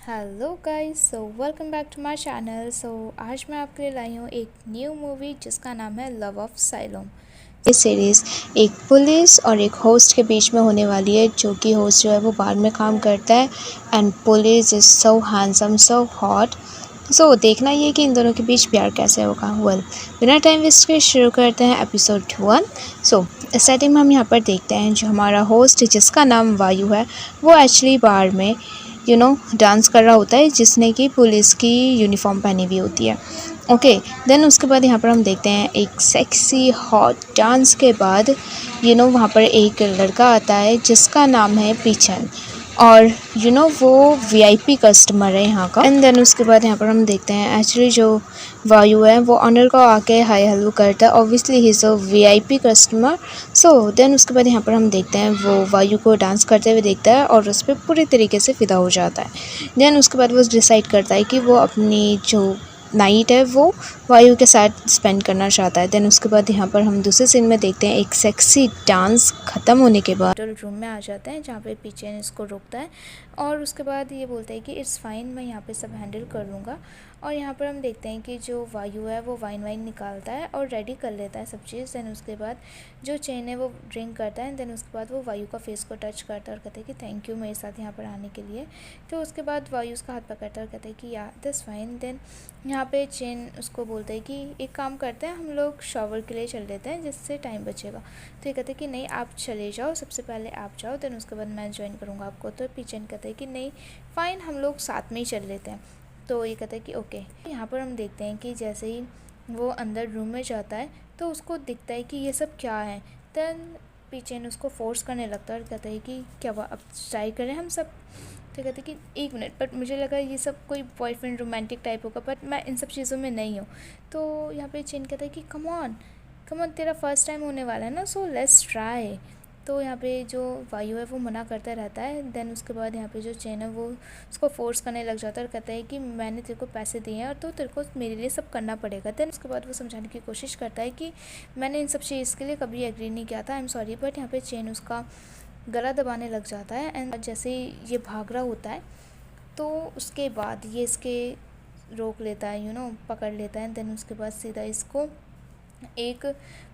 Hello guys, welcome back to my channel. आज मैं आपके लिए लाई हूँ एक न्यू मूवी जिसका नाम है लव ऑफ साइलोम। ये सीरीज़ एक पुलिस और एक होस्ट के बीच में होने वाली है, जो कि होस्ट जो है वो बार में काम करता है and police is so handsome, so hot. So देखना ये कि इन दोनों के बीच प्यार कैसे होगा। बिना टाइम वेस्ट के शुरू करते हैं एपिसोड 1। इस सेटिंग में हम यहाँ पर देखते हैं जो हमारा होस्ट जिसका नाम वायु है, वो एक्चुअली बार में डांस कर रहा होता है, जिसने कि पुलिस की यूनिफॉर्म पहनी हुई होती है। ओके, देन उसके बाद यहाँ पर हम देखते हैं एक सेक्सी हॉट डांस के बाद वहाँ पर एक लड़का आता है जिसका नाम है पीछन, और वो वीआईपी कस्टमर है यहाँ का। एंड देन उसके बाद यहाँ पर हम देखते हैं एक्चुअली जो वायु है वो ऑनर को आके हाय हेलो करता है। Obviously he is a VIP customer. Then उसके बाद यहाँ पर हम देखते हैं वो वायु को डांस करते हुए देखता है और उस पर पूरी तरीके से फ़िदा हो जाता है। देन उसके बाद वो डिसाइड करता है कि वो अपनी जो नाइट है वो वायु के साथ स्पेंड करना चाहता है। देन उसके बाद यहाँ पर हम दूसरे सीन में देखते हैं एक सेक्सी डांस ख़त्म होने के बाद रूम में आ जाते हैं जहाँ पे पीछे इसको रोकता है और उसके बाद ये बोलता है कि इट्स फाइन, मैं यहाँ पे सब हैंडल कर लूँगा। और यहाँ पर हम देखते हैं कि जो वायु है वो वाइन निकालता है और रेडी कर लेता है सब चीज़। देन उसके बाद जो चेन है वो ड्रिंक करता है। देन उसके बाद वो वायु का फेस को टच करता है और कहता है कि थैंक यू मेरे साथ यहाँ पर आने के लिए। तो उसके बाद वायु उसका हाथ पकड़ता है और कहता है कि या दैट्स फाइन। देन यहाँ पे चेन उसको बोलता है कि एक काम करते हैं, हम लोग शॉवर के लिए चल लेते हैं जिससे टाइम बचेगा। तो ये कहते हैं कि नहीं, आप चले जाओ, सबसे पहले आप जाओ, देन उसके बाद मैं ज्वाइन करूँगा आपको। तो पीछे कहता है कि नहीं फ़ाइन, हम लोग साथ में ही चल लेते हैं। तो ये कहता है कि ओके। यहाँ पर हम देखते हैं कि जैसे ही वो अंदर रूम में जाता है तो उसको दिखता है कि ये सब क्या है। देन पीछे उसको फोर्स करने लगता है और कहता है कि क्या हुआ, अब ट्राई करें हम सब। तो कहते हैं कि एक मिनट, बट मुझे लगा ये सब कोई बॉयफ्रेंड रोमांटिक टाइप होगा, बट मैं इन सब चीज़ों में नहीं हूँ। तो यहाँ पे चेन कहता है कि कम ऑन तेरा फर्स्ट टाइम होने वाला है ना, सो लेट्स ट्राई। तो यहाँ पे जो वायु है वो मना करता रहता है। देन उसके बाद यहाँ पे जो चेन है वो उसको फोर्स करने लग जाता है और कहता है कि मैंने तेरे को पैसे दिए हैं और तो तेरे को मेरे लिए सब करना पड़ेगा। देन उसके बाद वो समझाने की कोशिश करता है कि मैंने इन सब चीज़ के लिए कभी एग्री नहीं किया था, आई एम सॉरी। बट यहाँ पे चेन उसका गला दबाने लग जाता है एंड जैसे ही ये भाग रहा होता है तो उसके बाद ये इसके रोक लेता है, पकड़ लेता है। देन उसके बाद सीधा इसको एक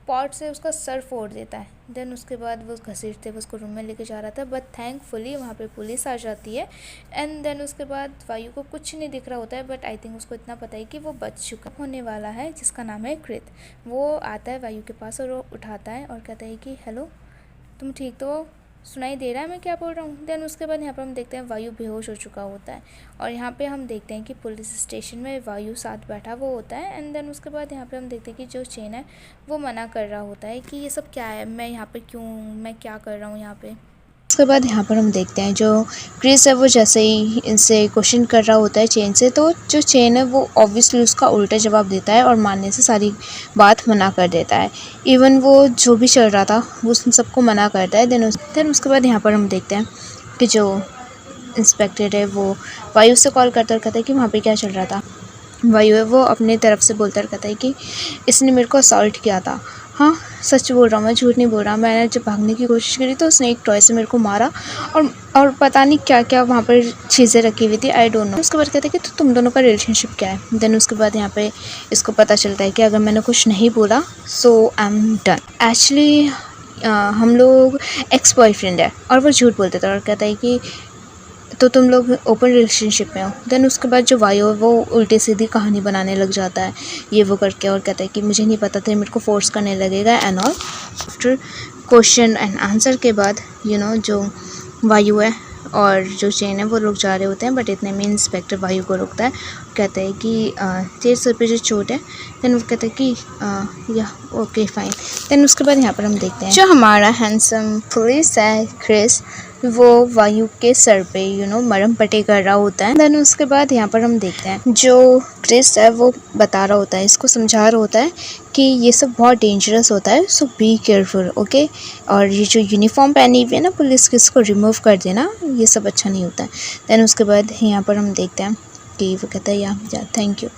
पॉट से उसका सर फोड़ देता है। देन उसके बाद वो घसीटते हुए उसको रूम में लेके जा रहा था, बट थैंकफुली वहाँ पे पुलिस आ जाती है। एंड देन उसके बाद वायु को कुछ नहीं दिख रहा होता है, बट आई थिंक उसको इतना पता है कि वो बच चुका होने वाला है, जिसका नाम है कृत। वो आता है वायु के पास और वो उठाता है और कहता है कि हेलो, तुम ठीक तो हो? सुनाई दे रहा है मैं क्या बोल रहा हूँ? देन उसके बाद यहाँ पर हम देखते हैं वायु बेहोश हो चुका होता है और यहाँ पे हम देखते हैं कि पुलिस स्टेशन में वायु साथ बैठा वो होता है। एंड देन उसके बाद यहाँ पे हम देखते हैं कि जो चेन है वो मना कर रहा होता है कि ये सब क्या है, मैं यहाँ पे क्यों, मैं क्या कर रहा हूँ यहाँ पे। उसके बाद यहाँ पर हम देखते हैं जो क्रिस है वो जैसे ही इनसे क्वेश्चन कर रहा होता है चेन से, तो जो चेन है वो ऑब्वियसली उसका उल्टा जवाब देता है और मानने से सारी बात मना कर देता है। इवन वो जो भी चल रहा था वो उन सबको मना करता है। देन उसके बाद यहाँ पर हम देखते हैं कि जो इंस्पेक्टर है वो वायु से कॉल करता और कहता है कि वहाँ पर क्या चल रहा था। वायु है वो अपने तरफ से बोलता और कहता है कि इसने मेरे को असॉल्ट किया था। हाँ, सच बोल रहा हूँ, मैं झूठ नहीं बोल रहा। मैंने जब भागने की कोशिश करी तो उसने एक टॉय से मेरे को मारा और पता नहीं क्या क्या वहाँ पर चीज़ें रखी हुई थी, आई डोंट नो। उसके बाद कहते हैं कि तो तुम दोनों का रिलेशनशिप क्या है। देन उसके बाद यहाँ पे इसको पता चलता है कि अगर मैंने कुछ नहीं बोला सो आई एम डन। एक्चुअली हम लोग एक्स बॉयफ्रेंड है और वो झूठ बोलते थे और कहता है कि तो तुम लोग ओपन रिलेशनशिप में हो। देन उसके बाद जो वायु है वो उल्टी सीधी कहानी बनाने लग जाता है ये वो करके और कहता है कि मुझे नहीं पता था, मेरे को फोर्स करने लगेगा and all. After question and answer के बाद जो वायु है और जो चेन है वो रुक जा रहे होते हैं, बट इतने में इंस्पेक्टर वायु को रोकता है, कहता है कि तेरे सर पे जो चोट है। देन वो कहता है कि या ओके फाइन। देन उसके बाद यहाँ पर हम देखते हैं जो हमारा हैंडसम पुलिस है क्रिस, वो वायु के सर पे मरहम पट्टी कर रहा होता है। देन उसके बाद यहाँ पर हम देखते हैं जो क्रिस है वो बता रहा होता है, इसको समझा रहा होता है कि ये सब बहुत डेंजरस होता है, सो बी केयरफुल, ओके। और ये जो यूनिफॉर्म पहनी हुई है ना पुलिस की, इसको रिमूव कर देना, ये सब अच्छा नहीं होता है। देन उसके बाद यहाँ पर हम देखते हैं कि वो कहता है या थैंक यू।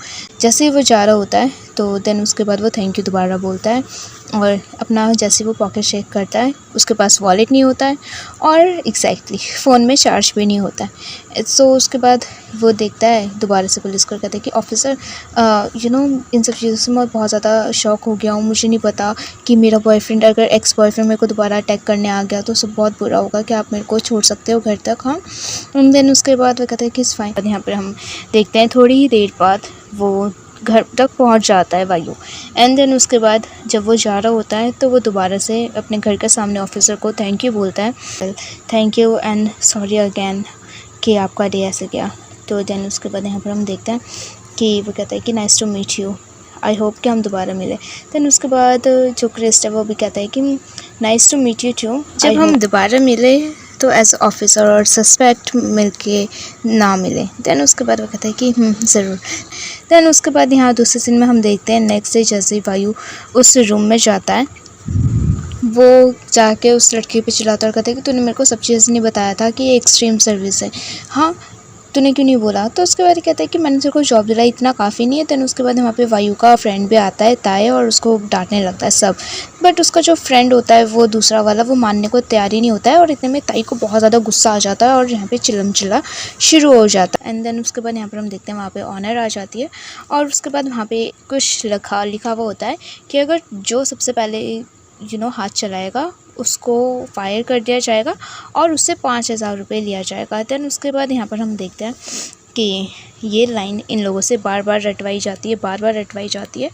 जैसे ही वो जा रहा होता है तो देन उसके बाद वो थैंक यू दोबारा बोलता है और अपना जैसे वो पॉकेट चेक करता है उसके पास वॉलेट नहीं होता है और एग्जैक्टली फ़ोन में चार्ज भी नहीं होता है। सो उसके बाद वो देखता है दोबारा से पुलिस को, कहता है कि ऑफिसर इन सब चीज़ों से मैं बहुत ज़्यादा शॉक हो गया हूँ, मुझे नहीं पता कि मेरा बॉयफ्रेंड अगर एक्स बॉयफ्रेंड मेरे को दोबारा अटैक करने आ गया तो सब बहुत बुरा होगा, क्या आप मेरे को छोड़ सकते हो घर तक। हाँ, देन उसके बाद वो कहता है कि इट्स फाइन। यहाँ पर हम देखते हैं थोड़ी ही देर बाद वो घर तक पहुंच जाता है वायु। एंड देन उसके बाद जब वो जा रहा होता है तो वो दोबारा से अपने घर के सामने ऑफिसर को थैंक यू बोलता है, thank you and sorry again कि आपका डे ऐसे गया। तो देन उसके बाद यहाँ पर हम देखते हैं कि वो कहता है कि nice to meet you, I hope कि हम दोबारा मिले। देन उसके बाद जो क्रिस्ट है वो भी कहता है कि nice to meet you too, जब हम दोबारा मिले तो एज ऑफिसर और सस्पेक्ट मिलके ना मिले। देन उसके बाद वो कहता है कि ज़रूर। देन उसके बाद यहाँ दूसरे सीन में हम देखते हैं नेक्स्ट डे जैसे ही वायु उस रूम में जाता है, वो जाके उस लड़की पे चिल्लाता और कहता है कि तूने मेरे को सब चीज़ नहीं बताया था कि ये एक्सट्रीम सर्विस है, हाँ तूने क्यों नहीं बोला। तो उसके बाद कहता है कि मैंने तेरे को जॉब दिलाई, इतना काफ़ी नहीं है। देन उसके बाद वहाँ पे वायु का फ्रेंड भी आता है ताए, और उसको डांटने लगता है सब, बट उसका जो फ्रेंड होता है वो दूसरा वाला वो मानने को तैयार ही नहीं होता है। और इतने में ताई को बहुत ज़्यादा गुस्सा आ जाता है और यहाँ पे चिल्लम चिल्ला शुरू हो जाता है। एंड देन उसके बाद यहाँ पर हम देखते हैं वहाँ पर ऑनर आ जाती है और उसके बाद वहाँ पर कुछ लिखा हुआ होता है कि अगर जो सबसे पहले हाथ चलाएगा उसको फायर कर दिया जाएगा और उससे 5,000 रुपये लिया जाएगा। देन उसके बाद यहाँ पर हम देखते हैं कि ये लाइन इन लोगों से बार बार रटवाई जाती है।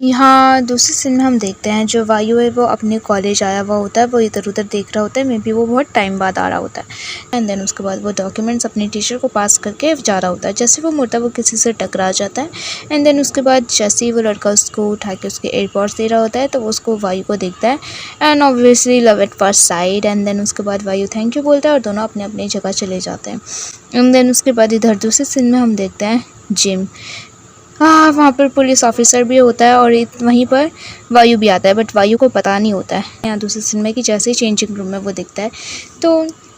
यहाँ दूसरे सीन में हम देखते हैं जो वायु है वो अपने कॉलेज आया हुआ होता है, वो इधर उधर देख रहा होता है, मे बी वो बहुत टाइम बाद आ रहा होता है। एंड देन उसके बाद वो डॉक्यूमेंट्स अपने टीचर को पास करके जा रहा होता है। जैसे वो मुड़ता है वो किसी से टकरा जाता है। एंड देन उसके बाद जैसे ही वो लड़का उसको उठा के उसके एयरपोर्ट्स दे रहा होता है तो वो उसको वायु को देखता है and obviously love at first sight. And then उसके बाद वायु थैंक यू बोलता है और दोनों अपने अपनी जगह चले जाते हैं। एंड देन उसके बाद इधर दूसरे सीन में हम देखते हैं जिम, वहाँ पर पुलिस ऑफिसर भी होता है और वहीं पर वायु भी आता है, बट वायु को पता नहीं होता है। यहाँ दूसरे सीन में कि जैसे ही चेंजिंग रूम में वो दिखता है तो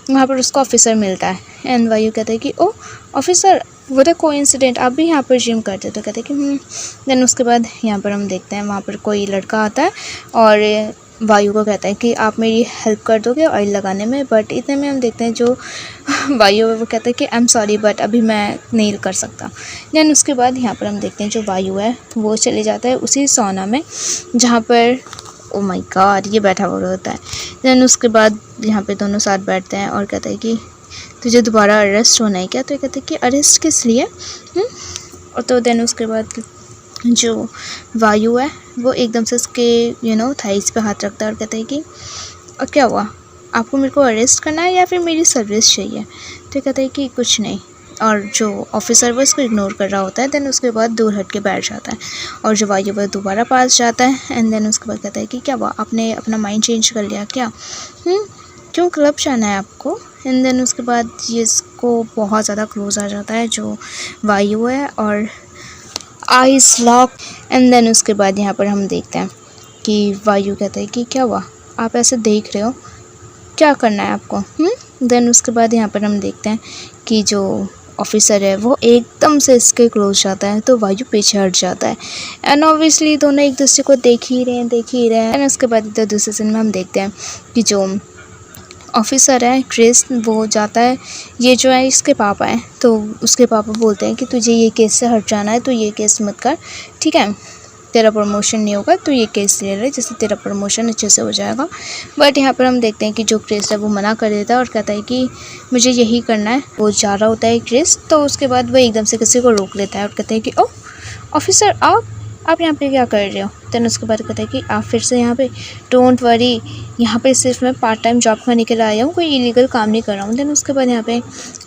वहाँ पर उसको ऑफिसर मिलता है। एंड वायु कहता है कि ओ ऑफिसर व्हाट अ कोइंसिडेंट, आप भी यहाँ पर जिम करते, तो कहते हैं कि देन उसके बाद यहाँ पर हम देखते हैं वहाँ पर कोई लड़का आता है और वायु को कहता है कि आप मेरी हेल्प कर दोगे ऑयल लगाने में, बट इतने में हम देखते हैं जो वायु है वो कहता है कि आई एम सॉरी बट अभी मैं नहीं कर सकता। देन उसके बाद यहाँ पर हम देखते हैं जो वायु है वो चले जाता है उसी सोना में जहाँ पर ओ माय गॉड ये बैठा हुआ होता है। देन उसके बाद यहाँ पे दोनों साथ बैठते हैं और कहता है कि तुझे दोबारा अरेस्ट होना है क्या, तो कहते हैं कि अरेस्ट किस लिए। और तो देन उसके बाद जो वायु है वो एकदम से उसके थाइस पे हाथ रखता है और कहता है कि और क्या हुआ, आपको मेरे को अरेस्ट करना है या फिर मेरी सर्विस चाहिए। तो कहता है कि कुछ नहीं, और जो ऑफिसर वो इसको इग्नोर कर रहा होता है। देन उसके बाद दूर हट के बैठ जाता है और जो वायु वो दोबारा पास जाता है। एंड देन उसके बाद कहता है कि क्या हुआ, आपने अपना माइंड चेंज कर लिया क्या, क्यों क्लब जाना है आपको। एंड देन उसके बाद ये इसको बहुत ज़्यादा क्लोज आ जाता है जो वायु है और आइस लॉक। एंड देन उसके बाद यहाँ पर हम देखते हैं कि वायु कहता है कि क्या हुआ, आप ऐसे देख रहे हो, क्या करना है आपको। देन उसके बाद यहाँ पर हम देखते हैं कि जो ऑफिसर है वो एकदम से इसके क्लोज जाता है तो वायु पीछे हट जाता है। एंड ऑब्वियसली दोनों एक दूसरे को देख ही रहे हैं। एंड उसके बाद इधर दूसरे सीन में हम देखते हैं कि जो ऑफिसर है क्रिस वो जाता है, ये जो है इसके पापा हैं, तो उसके पापा बोलते हैं कि तुझे ये केस से हट जाना है तो ये केस मत कर, ठीक है, तेरा प्रमोशन नहीं होगा तो ये केस ले ले जिससे तेरा प्रमोशन अच्छे से हो जाएगा। बट यहाँ पर हम देखते हैं कि जो क्रिस है वो मना कर देता है और कहता है कि मुझे यही करना है। वो जा रहा होता है क्रिस, तो उसके बाद वो एकदम से किसी को रोक लेता है और कहता है कि ओ ऑफिसर आप यहाँ पे क्या कर रहे हो। देन उसके बाद कहता है कि आप फिर से यहाँ पे, डोंट वरी, यहाँ पे सिर्फ मैं पार्ट टाइम जॉब करने के लिए आया हूँ, कोई इलीगल काम नहीं कर रहा हूँ। देन उसके बाद यहाँ पे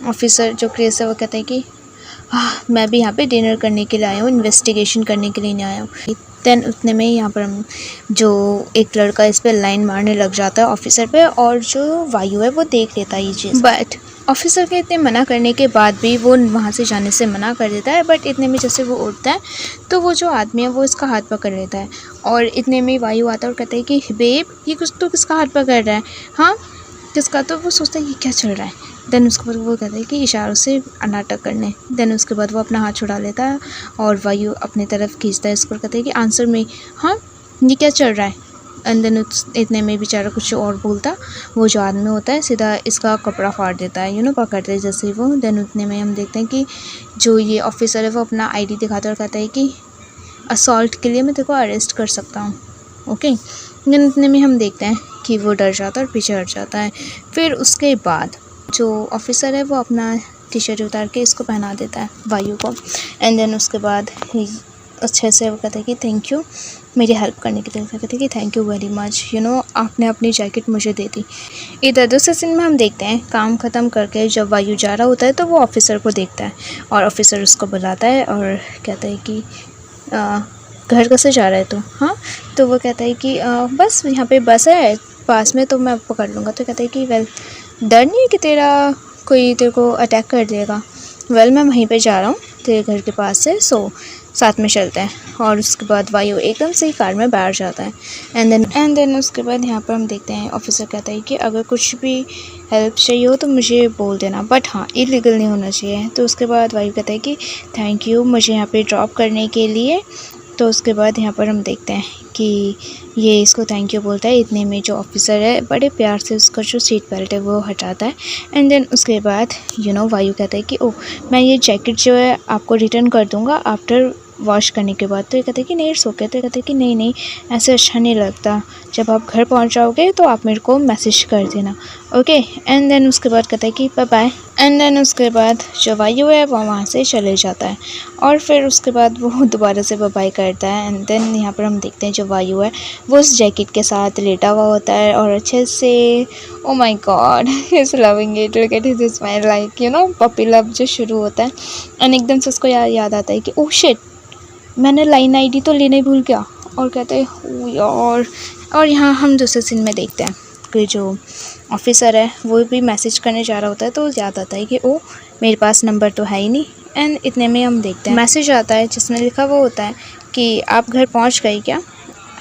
ऑफिसर जो क्रिस है वो कहता है कि मैं भी यहाँ पे डिनर करने के लिए आया हूँ, इन्वेस्टिगेशन करने के लिए नहीं आया हूँ। देन उतने में यहाँ पर हम जो एक लड़का इस पर लाइन मारने लग जाता है ऑफिसर पे, और जो वायु है वो देख लेता है ये चीज़, बट ऑफिसर के इतने मना करने के बाद भी वो वहाँ से जाने से मना कर देता है। बट इतने में जैसे वो उठता है तो वो जो आदमी है वो इसका हाथ पकड़ लेता है और इतने में वायु आता है और कहता है कि बेब ये कुछ तो किसका हाथ पकड़ रहा है, हाँ किसका, तो वो सोचता है ये क्या चल रहा है। देन उसके बाद वो कहता है कि इशारों से नाटक करने। देन उसके बाद वो अपना हाथ छुड़ा लेता है और वायु अपनी तरफ खींचता है इसको, कहता है कि आंसर में, हाँ ये क्या चल रहा है। एंड देन इतने में बेचारा कुछ और बोलता, वो जो आदमी होता है सीधा इसका कपड़ा फाड़ देता है, पकड़ते जैसे ही वो। देन उतने में हम देखते हैं कि जो ये ऑफिसर है वो अपना आईडी दिखाता है और कहता है कि असॉल्ट के लिए मैं तेरे को अरेस्ट कर सकता हूँ, ओके। देन इतने में हम देखते हैं कि वो डर जाता है और पीछे हट जाता है। फिर उसके बाद जो ऑफिसर है वो अपना टी शर्ट उतार के इसको पहना देता है वायु को। एंड देन उसके बाद अच्छे से वो कहता है कि थैंक यू मेरी हेल्प करने के लिए, कहते हैं कि थैंक यू वेरी मच, आपने अपनी जैकेट मुझे दे दी। इधर दूसरे सीन में हम देखते हैं काम ख़त्म करके जब वायु जा रहा होता है तो वो ऑफिसर को देखता है और ऑफिसर उसको बुलाता है और कहता है कि घर कैसे जा रहा है तो, हाँ। तो वो कहता है कि बस यहाँ पे बस है पास में, तो मैं पकड़ लूँगा। तो कहता है कि वेल डर नहीं है कि कोई तेरे को अटैक कर देगा। वेल मैं वहीं पे जा रहा हूँ तेरे घर के पास से, सो साथ में चलते हैं। और उसके बाद वायु एकदम से ही कार में बैठ जाता है। एंड देन उसके बाद यहाँ पर हम देखते हैं ऑफिसर कहता है कि अगर कुछ भी हेल्प चाहिए हो तो मुझे बोल देना, बट हाँ इलीगल नहीं होना चाहिए। तो उसके बाद वायु कहता है कि थैंक यू मुझे यहाँ पे ड्रॉप करने के लिए। तो उसके बाद यहाँ पर हम देखते हैं कि ये इसको थैंक यू बोलता है। इतने में जो ऑफिसर है बड़े प्यार से उसका जो सीट बेल्ट है वो हटाता है। एंड देन उसके बाद वायु कहता है कि ओह मैं ये जैकेट जो है आपको रिटर्न कर दूँगा आफ्टर वॉश करने के बाद। तो ये कहते हैं कि नहीं इट्स ओके। तो ये कहते हैं कि नहीं ऐसे अच्छा नहीं लगता, जब आप घर पहुंच जाओगे तो आप मेरे को मैसेज कर देना, ओके। एंड देन उसके बाद कहता है कि बाय बाय। एंड देन उसके बाद जो वायु है वो वहाँ से चले जाता है और फिर उसके बाद वो दोबारा से बाय बाय करता है। एंड देन यहाँ पर हम देखते हैं जो वायु है वो उस जैकेट के साथ लेटा हुआ होता है और अच्छे से, ओ my God he is loving it, look at his smile, like puppy love जो शुरू होता है। एंड एकदम से उसको याद आता है कि ओह शिट मैंने लाइन आईडी तो लेना ही भूल गया। और कहते हैं यार। और यहाँ हम दूसरे सीन में देखते हैं कि जो ऑफिसर है वो भी मैसेज करने जा रहा होता है तो याद आता है कि ओ मेरे पास नंबर तो है ही नहीं। एंड इतने में हम देखते हैं मैसेज आता है जिसमें लिखा हुआ होता है कि आप घर पहुँच गए क्या।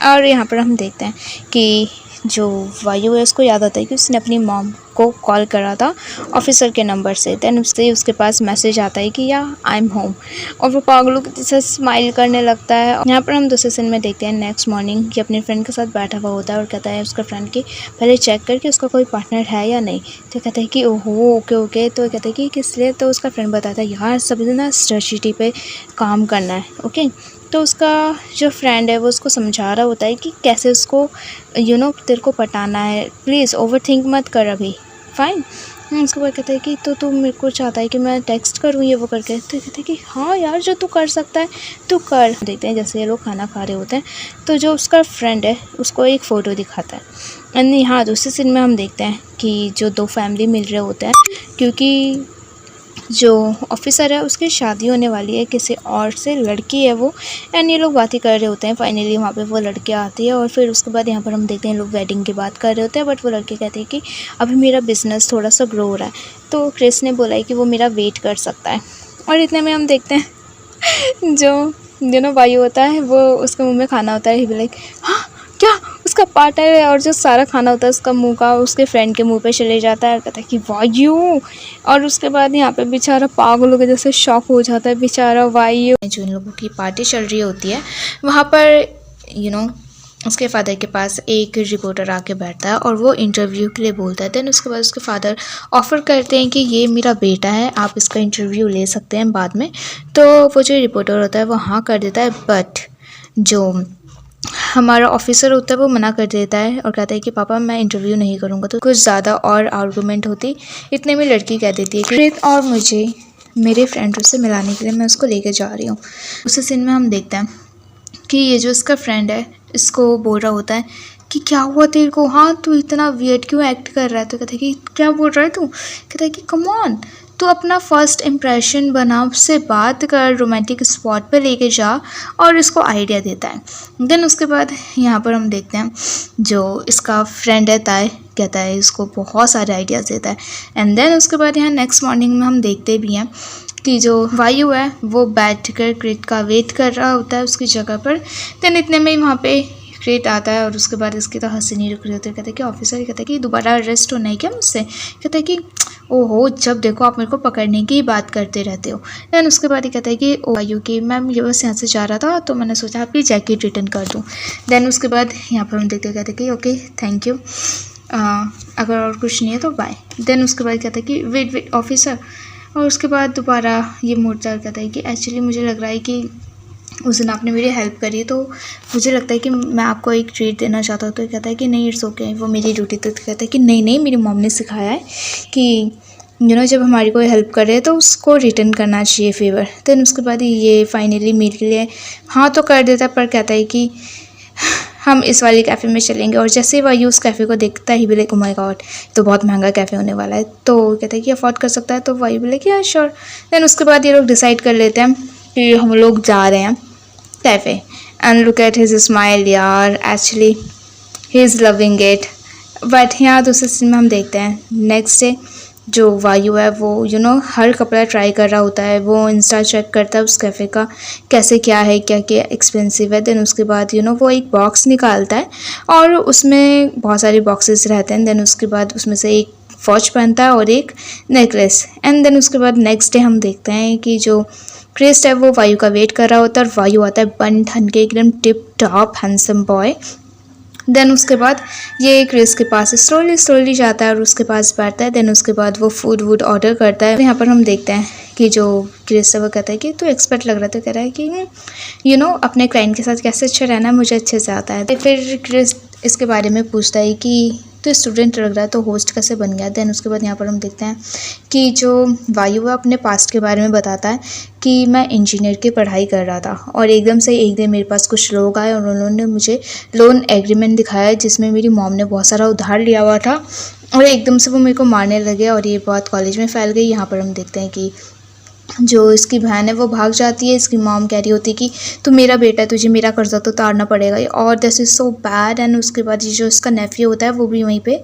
और यहाँ पर हम देखते हैं कि जो वायु है उसको याद आता है कि उसने अपनी मॉम को कॉल करा था ऑफिसर के नंबर से। देन उसके पास मैसेज आता है कि या आई एम होम, और वो पागलों की जैसे स्माइल करने लगता है। यहाँ पर हम दूसरे सीन में देखते हैं नेक्स्ट मॉर्निंग कि अपने फ्रेंड के साथ बैठा हुआ होता है और कहता है उसका फ्रेंड की पहले चेक करके उसका कोई पार्टनर है या नहीं। तो कहता है कि ओहो ओके। तो कहता है कि किस लिए। तो उसका फ्रेंड बताता है यार सभी ना स्ट्रेटजी पे काम करना है, ओके। तो उसका जो फ्रेंड है वो उसको समझा रहा होता है कि कैसे उसको तेरे को पटाना है, प्लीज़ ओवर थिंक मत कर अभी, फाइन। उसके बाद कहता है कि तो तू मेरे को चाहता है कि मैं टेक्स्ट करूँ ये वो करके। तो कहते हैं कि हाँ यार जो तू कर सकता है तू कर। देखते हैं जैसे ये लोग खाना खा रहे होते हैं तो जो उसका फ्रेंड है उसको एक फ़ोटो दिखाता है। एंड यहाँ दूसरे सीन में हम देखते हैं कि जो दो फैमिली मिल रहे होते हैं क्योंकि जो ऑफिसर है उसकी शादी होने वाली है किसी और से, लड़की है वो। एंड ये लोग बातें कर रहे होते हैं। फाइनली वहाँ पे वो लड़की आती है और फिर उसके बाद यहाँ पर हम देखते हैं लोग वेडिंग की बात कर रहे होते हैं। बट वो लड़के कहते हैं कि अभी मेरा बिज़नेस थोड़ा सा ग्रो हो रहा है। तो क्रिस ने बोला है कि वो मेरा वेट कर सकता है। और इतने में हम देखते हैं जो वायु होता है वो उसके मुँह में खाना होता है। ही भी लाइक हाँ क्या, उसका पार्टनर है और जो सारा खाना होता है उसका मुंह का उसके फ्रेंड के मुंह पे चले जाता है। कहता है कि वायु। और उसके बाद यहाँ पे बेचारा पागलों के जैसे शॉक हो जाता है बेचारा वायु। जो इन लोगों की पार्टी चल रही होती है वहाँ पर उसके फादर के पास एक रिपोर्टर आके बैठता है और वो इंटरव्यू के लिए बोलता है। देन उसके बाद उसके फादर ऑफ़र करते हैं कि ये मेरा बेटा है, आप इसका इंटरव्यू ले सकते हैं बाद में। तो वो जो रिपोर्टर होता है वो हाँ कर देता है, बट जो हमारा ऑफिसर होता है वो मना कर देता है और कहता है कि पापा मैं इंटरव्यू नहीं करूँगा। तो कुछ ज़्यादा और आर्गूमेंट होती। इतने में लड़की कह देती है कि और मुझे मेरे फ्रेंड से मिलाने के लिए मैं उसको लेके जा रही हूँ। उसी सीन में हम देखते हैं कि ये जो इसका फ्रेंड है इसको बोल रहा होता है कि क्या हुआ तेरे को, हाँ तू इतना वियर्ड क्यों एक्ट कर रहा है। तो कहता है कि क्या बोल रहा है तू। कहता है कि कम ऑन तो अपना फर्स्ट इम्प्रेशन बना, उससे बात कर, रोमांटिक स्पॉट पे लेके जा, और इसको आइडिया देता है। देन उसके बाद यहाँ पर हम देखते हैं जो इसका फ्रेंड है ताय कहता है इसको बहुत सारे आइडियाज़ देता है। एंड देन उसके बाद यहाँ नेक्स्ट मॉर्निंग में हम देखते भी हैं कि जो वायु है वो बैठ कर क्रिट का वेट कर रहा होता है उसकी जगह पर। देन इतने में ही वहाँ पे क्रेट आता है और उसके बाद इसकी तो हंसी नहीं रुक रही होती। कहता है कि ऑफिसर, कहता है कि दोबारा अरेस्ट होना है क्या मुझसे? कहता है कि ओहो, जब देखो आप मेरे को पकड़ने की बात करते रहते हो। दैन उसके बाद ये कहता है कि ओ आयु कि मैम ये बस यहाँ से जा रहा था तो मैंने सोचा आपकी जैकेट रिटर्न कर दूँ। दैन उसके बाद यहाँ पर हम देखते कहते हैं कि ओके थैंक यू, अगर और कुछ नहीं है तो बाय। देन उसके बाद कहता है कि वेट ऑफिसर, और उसके बाद दोबारा ये मोड़ता कहता है कि एक्चुअली मुझे लग रहा है कि उस दिन आपने मेरी हेल्प करी तो मुझे लगता है कि मैं आपको एक ट्रीट देना चाहता हूँ। तो कहता है कि नहीं इट्स ओके, वो मेरी ड्यूटी। तो कहता है कि नहीं मेरी मॉम ने सिखाया है कि जब हमारी कोई हेल्प करे तो उसको रिटर्न करना चाहिए फेवर। देन उसके बाद ये फाइनली मेरे लिए हाँ तो कर देता, पर कहता है कि हम इस वाले कैफ़े में चलेंगे। और जैसे ही वायु उस कैफ़े को देखता ही बोले ओ माय गॉड तो बहुत महंगा कैफ़े होने वाला है। तो कहता है कि अफोर्ड कर सकता है। तो वायु बोले कि हाँ श्योर। देन उसके बाद ये लोग डिसाइड कर लेते हैं कि हम लोग जा रहे हैं cafe. And look at his smile यार, actually he is loving it. But यहाँ दूसरे सीन में हम देखते हैं नेक्स्ट डे जो वायु है वो हर कपड़ा ट्राई कर रहा होता है। वो इंस्टा चेक करता है उस कैफ़े का कैसे क्या है, क्या क्या एक्सपेंसिव है। देन उसके बाद वो एक बॉक्स निकालता है और उसमें बहुत सारे बॉक्सेस रहते हैं। देन उसके बाद उसमें से एक वॉच पहनता है और एक नेकलेस। एंड देन उसके बाद नेक्स्ट डे हम देखते हैं कि जो क्रिस्ट है वो वायु का वेट कर रहा होता है और वायु आता है बन ठन के एकदम tip top handsome boy. Then उसके बाद ये क्रिस के पास स्लोली जाता है और उसके पास बैठता है। देन उसके बाद वो फूड वूड ऑर्डर करता है। यहाँ पर हम देखते हैं कि जो क्रिस है वो कहता है कि तू एक्सपर्ट लग रहा है। तो कह रहा है कि अपने क्लाइंट के साथ कैसे अच्छा रहना है मुझे अच्छे से आता है। फिर क्रिस इसके बारे में पूछता है कि तो स्टूडेंट लग रहा है तो होस्ट कैसे बन गया। देन उसके बाद यहाँ पर हम देखते हैं कि जो वायु है अपने पास्ट के बारे में बताता है कि मैं इंजीनियर की पढ़ाई कर रहा था और एकदम से एक दिन मेरे पास कुछ लोग आए और उन्होंने मुझे लोन एग्रीमेंट दिखाया जिसमें मेरी मॉम ने बहुत सारा उधार लिया हुआ था और एकदम से वो मेरे को मारने लगे और ये बात कॉलेज में फैल गई। यहाँ पर हम देखते हैं कि जो इसकी बहन है वो भाग जाती है। इसकी मॉम कह रही होती है कि तू मेरा बेटा है, तुझे मेरा कर्जा तो उतारना पड़ेगा और this is so bad. And उसके बाद ये जो इसका नेफ्यू होता है वो भी वहीं पे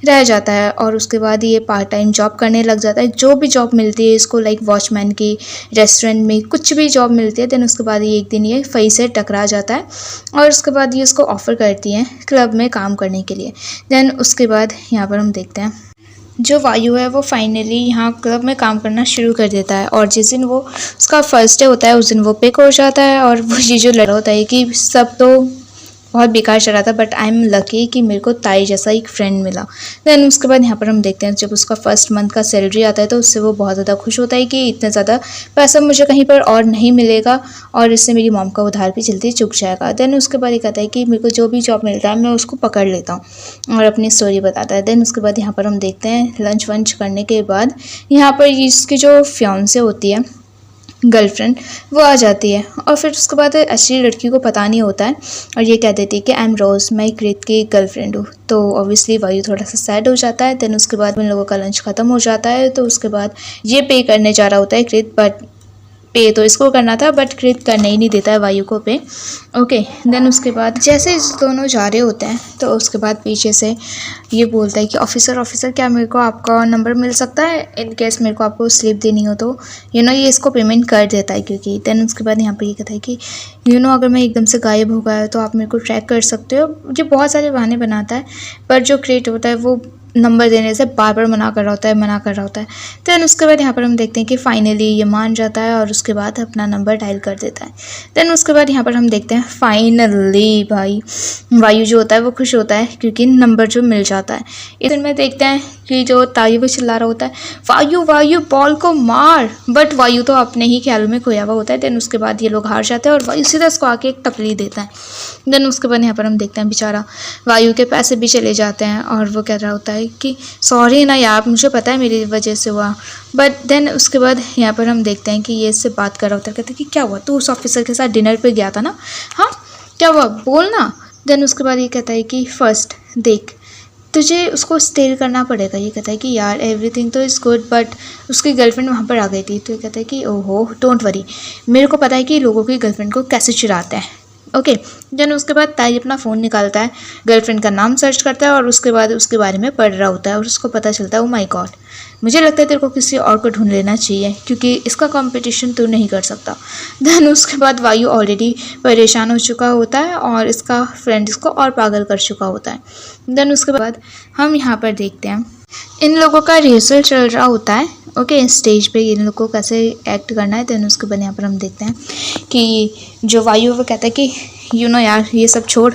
रह जाता है और उसके बाद ये पार्ट टाइम जॉब करने लग जाता है। जो भी जॉब मिलती है इसको लाइक वॉचमैन की, रेस्टोरेंट में, कुछ भी जॉब मिलती है। देन उसके बाद ये एक दिन ये फई से टकरा जाता है और उसके बाद ये उसको ऑफ़र करती हैं क्लब में काम करने के लिए। देन उसके बाद यहाँ पर हम देखते हैं जो वायु है वो फाइनली यहाँ क्लब में काम करना शुरू कर देता है और जिस दिन वो उसका फर्स्ट डे होता है उस दिन वो पिक हो जाता है और वो ये जो लड़ा होता है कि सब तो बहुत बेकार चल रहा था बट आई एम लकी कि मेरे को ताई जैसा एक फ्रेंड मिला। देन उसके बाद यहाँ पर हम देखते हैं जब उसका फर्स्ट मंथ का सैलरी आता है तो उससे वो बहुत ज़्यादा खुश होता है कि इतना ज़्यादा पैसा मुझे कहीं पर और नहीं मिलेगा और इससे मेरी मॉम का उधार भी जल्दी चुक जाएगा। देन उसके बाद ये कहता है कि मेरे को जो भी जॉब मिलता है मैं उसको पकड़ लेता हूँ और अपनी स्टोरी बताता है। देन उसके बाद यहाँ पर हम देखते हैं लंच वंच करने के बाद यहाँ पर इसकी जो फियांसे होती है गर्लफ्रेंड वो आ जाती है और फिर उसके बाद एक्चुअली लड़की को पता नहीं होता है और ये कह देती है कि आई एम रोज़, मैं क्रित की गर्लफ्रेंड हूँ। तो ऑब्वियसली वायु थोड़ा सा सैड हो जाता है। देन उसके बाद उन लोगों का लंच ख़त्म हो जाता है तो उसके बाद ये पे करने जा रहा होता है क्रित, बट पे तो इसको करना था बट क्रित करने ही नहीं देता है वायु को पे। ओके देन उसके बाद जैसे इस दोनों जा रहे होते हैं तो उसके बाद पीछे से ये बोलता है कि ऑफिसर क्या मेरे को आपका नंबर मिल सकता है इन केस मेरे को आपको स्लिप देनी हो तो ये इसको पेमेंट कर देता है क्योंकि। देन उसके बाद यहाँ पे ये कहता है कि अगर मैं एकदम से गायब हो गया तो आप मेरे को ट्रैक कर सकते हो। ये बहुत सारे बहाने बनाता है पर जो क्रिएट होता है वो नंबर देने से बार बार मना कर रहा होता है। देन उसके बाद यहाँ पर हम देखते हैं कि फाइनली ये मान जाता है और उसके बाद अपना नंबर डायल कर देता है। देन उसके बाद यहाँ पर हम देखते हैं फाइनली भाई वायु जो होता है वो खुश होता है क्योंकि नंबर जो मिल जाता है। इस दिन में देखते हैं कि जो ताई वो चिल्ला रहा होता है वायु बॉल को मार, बट वायु तो अपने ही ख्यालों में खोया हुआ होता है। देन उसके बाद ये लोग हार जाते हैं और वायु सीधा उसको आके एक टपली देता है। देन उसके बाद यहाँ पर हम देखते हैं बेचारा वायु के पैसे भी चले जाते हैं और वो कह रहा होता है कि सॉरी ना यार, मुझे पता है मेरी वजह से हुआ। बट देन उसके बाद यहाँ पर हम देखते हैं कि ये इससे बात कर रहा होता है। कहते हैं कि क्या हुआ, तू उस ऑफिसर के साथ डिनर पे गया था ना, हाँ क्या हुआ बोल ना। देन उसके बाद ये कहता है कि फर्स्ट देख तुझे उसको स्टेल करना पड़ेगा। ये कहता है कि यार एवरीथिंग तो इज़ गुड बट उसकी गर्लफ्रेंड वहाँ पर आ गई थी। तो ये कहता है कि ओहो डोंट वरी, मेरे को पता है कि लोगों की गर्लफ्रेंड को कैसे चुराते हैं। ओके देन उसके बाद ताई अपना फ़ोन निकालता है, गर्लफ्रेंड का नाम सर्च करता है और उसके बाद उसके बारे में पढ़ रहा होता है और उसको पता चलता है ओ माय गॉड मुझे लगता है तेरे को किसी और को ढूंढ लेना चाहिए क्योंकि इसका कंपटीशन तू नहीं कर सकता। देन उसके बाद वायु ऑलरेडी परेशान हो चुका होता है और इसका फ्रेंड इसको और पागल कर चुका होता है। देन उसके बाद हम यहाँ पर देखते हैं इन लोगों का रिहर्सल चल रहा होता है। ओके, स्टेज पे इन लोगों को कैसे एक्ट करना है। देन उसके बाद यहाँ पर हम देखते हैं कि जो वायु वो कहता है कि यार ये सब छोड़,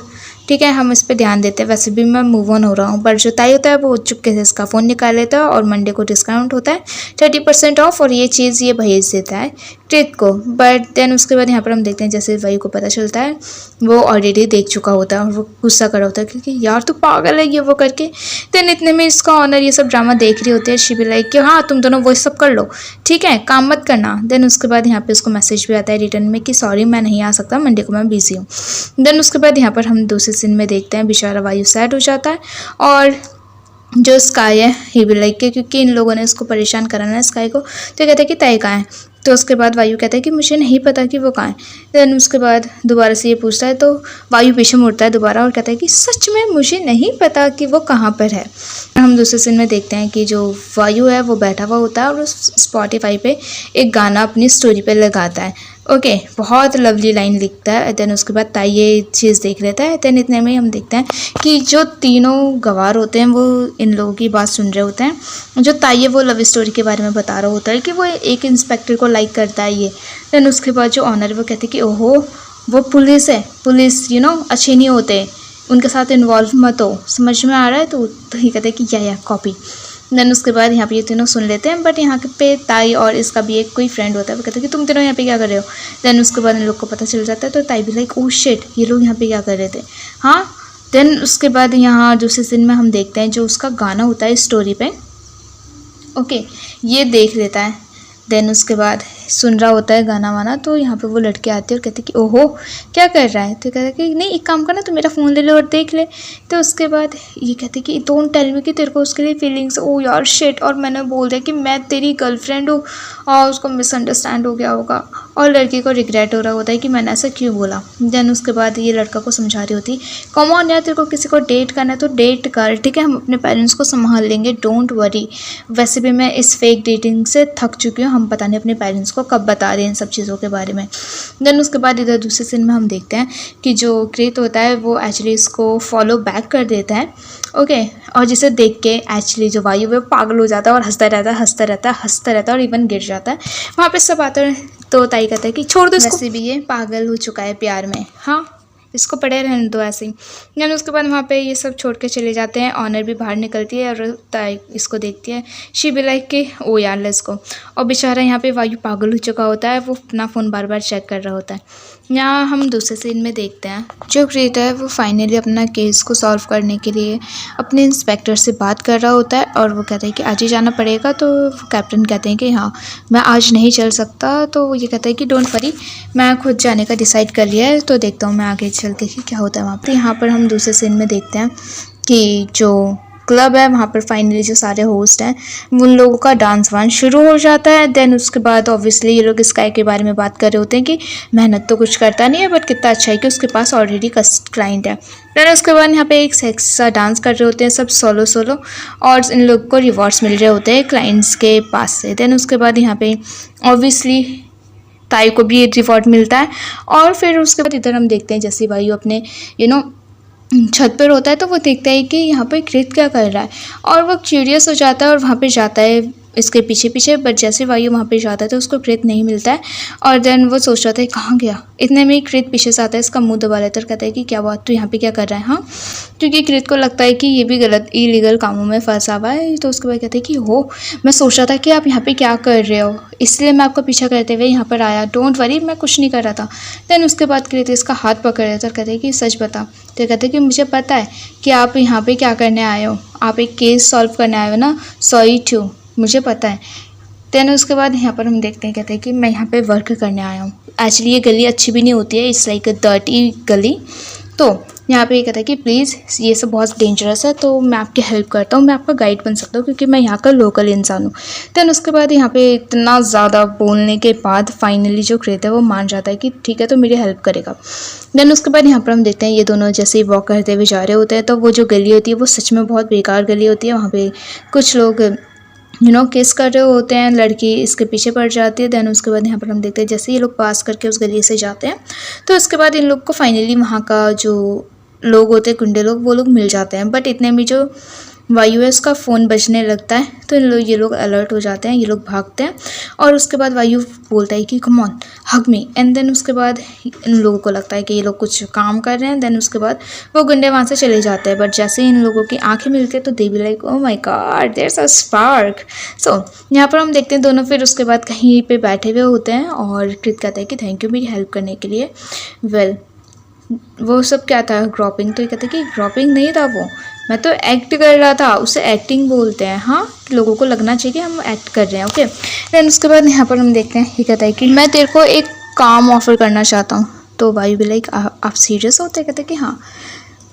ठीक है, हम इस पे ध्यान देते हैं, वैसे भी मैं मूव ऑन हो रहा हूँ। पर जो ताई होता है वो चुपके से इसका फ़ोन निकाल लेता है और मंडे को डिस्काउंट होता है 30% ऑफ, और ये चीज़ ये भेज देता है कृत को। बट देन उसके बाद यहाँ पर हम देखते हैं जैसे वायु को पता चलता है वो ऑलरेडी देख चुका होता है और वो गुस्सा कर रहा होता है क्योंकि यार तू पागल है ये वो करके। देन इतने में इसका ऑनर ये सब ड्रामा देख रही होती है। शी बी लाइक कि हाँ तुम दोनों वो सब कर लो, ठीक है, काम मत करना। देन उसके बाद यहाँ पे उसको मैसेज भी आता है रिटर्न में कि सॉरी मैं नहीं आ सकता, मंडे को मैं बिजी हूँ। देन उसके बाद यहाँ पर हम दूसरे सीन में देखते हैं बेचारा वायु सैड हो जाता है और जो स्काई है ही भी लाइक के क्योंकि इन लोगों ने उसको परेशान कराना है स्काई को, तो कहते हैं कि तय कहाँ है। तो उसके बाद वायु कहता है कि मुझे नहीं पता कि वो कहाँ है। देन उसके बाद दोबारा से ये पूछता है तो वायु पीछे मुड़ता है दोबारा और कहता है कि सच में मुझे नहीं पता कि वो कहाँ पर है। हम दूसरे सीन में देखते हैं कि जो वायु है वो बैठा हुआ होता है और उस स्पॉटिफाई पे एक गाना अपनी स्टोरी पे लगाता है। ओके, बहुत लवली लाइन लिखता है। देन उसके बाद ताई ये चीज़ देख लेता है। देन इतने में हम देखते हैं कि जो तीनों गवार होते हैं वो इन लोगों की बात सुन रहे होते हैं। जो ताई है वो लव स्टोरी के बारे में बता रहा होता है कि वो एक इंस्पेक्टर को लाइक करता है ये। देन उसके बाद जो ऑनर वो कहते हैं कि ओहो वो पुलिस है, पुलिस अच्छे नहीं होते, उनके साथ इन्वॉल्व मत हो, समझ में आ रहा है। तो ये कहते हैं कि या कॉपी। देन उसके बाद यहाँ पे ये तीनों सुन लेते हैं। बट यहाँ पे ताई और इसका भी एक कोई फ्रेंड होता है, वो कहता है कि तुम तीनों यहाँ पे क्या कर रहे हो। देन उसके बाद इन लोग को पता चल जाता है तो ताई भी लाइक ओ शिट ये लोग यहाँ पे क्या कर रहे थे। हाँ, देन उसके बाद यहाँ दूसरे सीन में हम देखते हैं जो उसका गाना होता है स्टोरी पे। ओके, ये देख लेता है। देन उसके बाद सुन रहा होता है गाना वाना। तो यहाँ पे वो लड़के आते हैं और कहते हैं कि ओहो क्या कर रहा है। तो कहता है कि नहीं एक काम करना तो मेरा फ़ोन ले लो और देख ले। तो उसके बाद ये कहते हैं कि डोंट टेल मी कि तेरे को उसके लिए फीलिंग्स। ओ यार शिट, और मैंने बोल दिया कि मैं तेरी गर्लफ्रेंड हूँ और उसको मिसअंडरस्टैंड हो गया होगा और लड़की को रिग्रेट हो रहा होता है कि मैंने ऐसा क्यों बोला। देन उसके बाद ये लड़का को समझा रही होती कम ऑन यार, तेरे को किसी को डेट करना है तो डेट कर, ठीक है, हम अपने पेरेंट्स को संभाल लेंगे, डोंट वरी। वैसे भी मैं इस फेक डेटिंग से थक चुकी हूँ, हम पता नहीं अपने पेरेंट्स को कब बता रहे हैं इन सब चीज़ों के बारे में। देन उसके बाद इधर दूसरे सीन में हम देखते हैं कि जो कृत होता है वो एक्चुअली इसको फॉलो बैक कर देता है। ओके, और जिसे देख के एक्चुअली जो वायु है पागल हो जाता है और हंसता रहता है हंसता रहता है हंसता रहता है और इवन गिर जाता है। वहाँ पे सब आते हैं तो ताई कहता है कि छोड़ दो इसको, वैसे भी ये पागल हो चुका है प्यार में, हाँ इसको पड़े रहने दो ऐसे ही। यानी उसके बाद वहाँ पे ये सब छोड़ के चले जाते हैं। ऑनर भी बाहर निकलती है और ताई इसको देखती है। शी बी लाइक के ओ यार लेट्स गो। और बेचारा यहाँ पे वायु पागल हो चुका होता है, वो अपना फ़ोन बार बार चेक कर रहा होता है। यहाँ हम दूसरे सीन में देखते हैं जो क्रिएटर है वो फाइनली अपना केस को सॉल्व करने के लिए अपने इंस्पेक्टर से बात कर रहा होता है और वो कहता है कि आज ही जाना पड़ेगा। तो वो कैप्टन कहते हैं कि हाँ मैं आज नहीं चल सकता। तो ये कहता है कि डोंट वरी, मैं खुद जाने का डिसाइड कर लिया है, तो देखता हूँ मैं आगे चल के कि क्या होता है वहाँ पर। यहाँ पर हम दूसरे सीन में देखते हैं कि जो क्लब है वहाँ पर फाइनली जो सारे होस्ट हैं उन लोगों का डांस वांस शुरू हो जाता है। देन उसके बाद ऑब्वियसली ये लोग स्काई के बारे में बात कर रहे होते हैं कि मेहनत तो कुछ करता नहीं है बट कितना अच्छा है कि उसके पास ऑलरेडी क्लाइंट है। देन उसके बाद यहाँ पे एक सेक्स सा डांस कर रहे होते हैं सब सोलो और इन लोग को रिवॉर्ड्स मिल रहे होते हैं क्लाइंट्स के पास से। देन उसके बाद यहाँ पे ऑब्वियसली ताई को भी रिवॉर्ड मिलता है। और फिर उसके बाद इधर हम देखते हैं जैसे वायु अपने छत पर होता है तो वो देखता है कि यहाँ पर कृत क्या कर रहा है और वो क्यूरियस हो जाता है और वहाँ पे जाता है इसके पीछे पीछे। बट जैसे वायु वहाँ पे जाता है तो उसको कृत नहीं मिलता है और देन वो सोच रहा था कहाँ गया। इतने में कृत पीछे से आता है, इसका मुंह दबा लेता है और कहता है कि क्या बात तू यहाँ पे क्या कर रहा है। हाँ, क्योंकि कृत को लगता है कि ये भी गलत इलीगल कामों में फंसा हुआ है। तो उसके बाद कहते हैं कि हो मैं सोच रहा था कि आप यहाँ पे क्या कर रहे हो, इसलिए मैं आपका पीछा करते हुए यहाँ पर आया, डोंट वरी मैं कुछ नहीं कर रहा था। देन उसके बाद कृत इसका हाथ पकड़ लेता और कहते हैं कि सच बता। तो कहते हैं कि मुझे पता है कि आप यहाँ पे क्या करने आए हो, आप एक केस सॉल्व करने आए हो ना, सॉरी टू, मुझे पता है। देन उसके बाद यहाँ पर हम देखते हैं कहते हैं कि मैं यहाँ पे वर्क करने आया हूँ। एक्चुअली ये गली अच्छी भी नहीं होती है, इट्स लाइक अ डर्टी गली। तो यहाँ पे ये कहता है कि प्लीज़ ये सब बहुत डेंजरस है तो मैं आपकी हेल्प करता हूँ, मैं आपका गाइड बन सकता हूँ क्योंकि मैं यहाँ का लोकल इंसान हूँ। देन उसके बाद यहाँ पे इतना ज़्यादा बोलने के बाद फाइनली जो कृत है वो मान जाता है कि ठीक है तो मेरी हेल्प करेगा। देन उसके बाद यहाँ पर हम देखते हैं ये दोनों जैसे ही वॉक करते हुए जा रहे होते हैं तो वो जो गली होती है वो सच में बहुत बेकार गली होती है। वहाँ पर कुछ लोग किस कर रहे होते हैं, लड़की इसके पीछे पड़ जाती है। देन उसके बाद यहाँ पर हम देखते हैं जैसे ये लोग पास करके उस गली से जाते हैं तो उसके बाद इन लोग को फाइनली वहाँ का जो लोग होते हैं, गुंडे लोग, वो लोग मिल जाते हैं। बट इतने में जो वायु का फ़ोन बजने लगता है तो ये लोग अलर्ट हो जाते हैं, ये लोग भागते हैं। और उसके बाद वायु बोलता है कि come on hug me. And then उसके बाद इन लोगों को लगता है कि ये लोग कुछ काम कर रहे हैं। देन उसके बाद वो गुंडे वहाँ से चले जाते हैं। बट जैसे ही इन लोगों की आंखें मिलती है तो they be like oh my god there is a spark. So यहाँ पर हम देखते हैं दोनों फिर उसके बाद कहीं पे बैठे हुए होते हैं और कृत कहता है कि थैंक यू मेरी हेल्प करने के लिए। वेल वो सब क्या था, ग्रॉपिंग। तो ये कहते हैं कि ग्रॉपिंग नहीं था, वो मैं तो एक्ट कर रहा था, उसे एक्टिंग बोलते हैं। हाँ, लोगों को लगना चाहिए कि हम एक्ट कर रहे हैं। ओके। देन उसके बाद यहाँ पर हम देखते हैं ये कहता है कि मैं तेरे को एक काम ऑफर करना चाहता हूँ। तो वायु भी लाइक आप सीरियस होते? कहते हैं कि हाँ,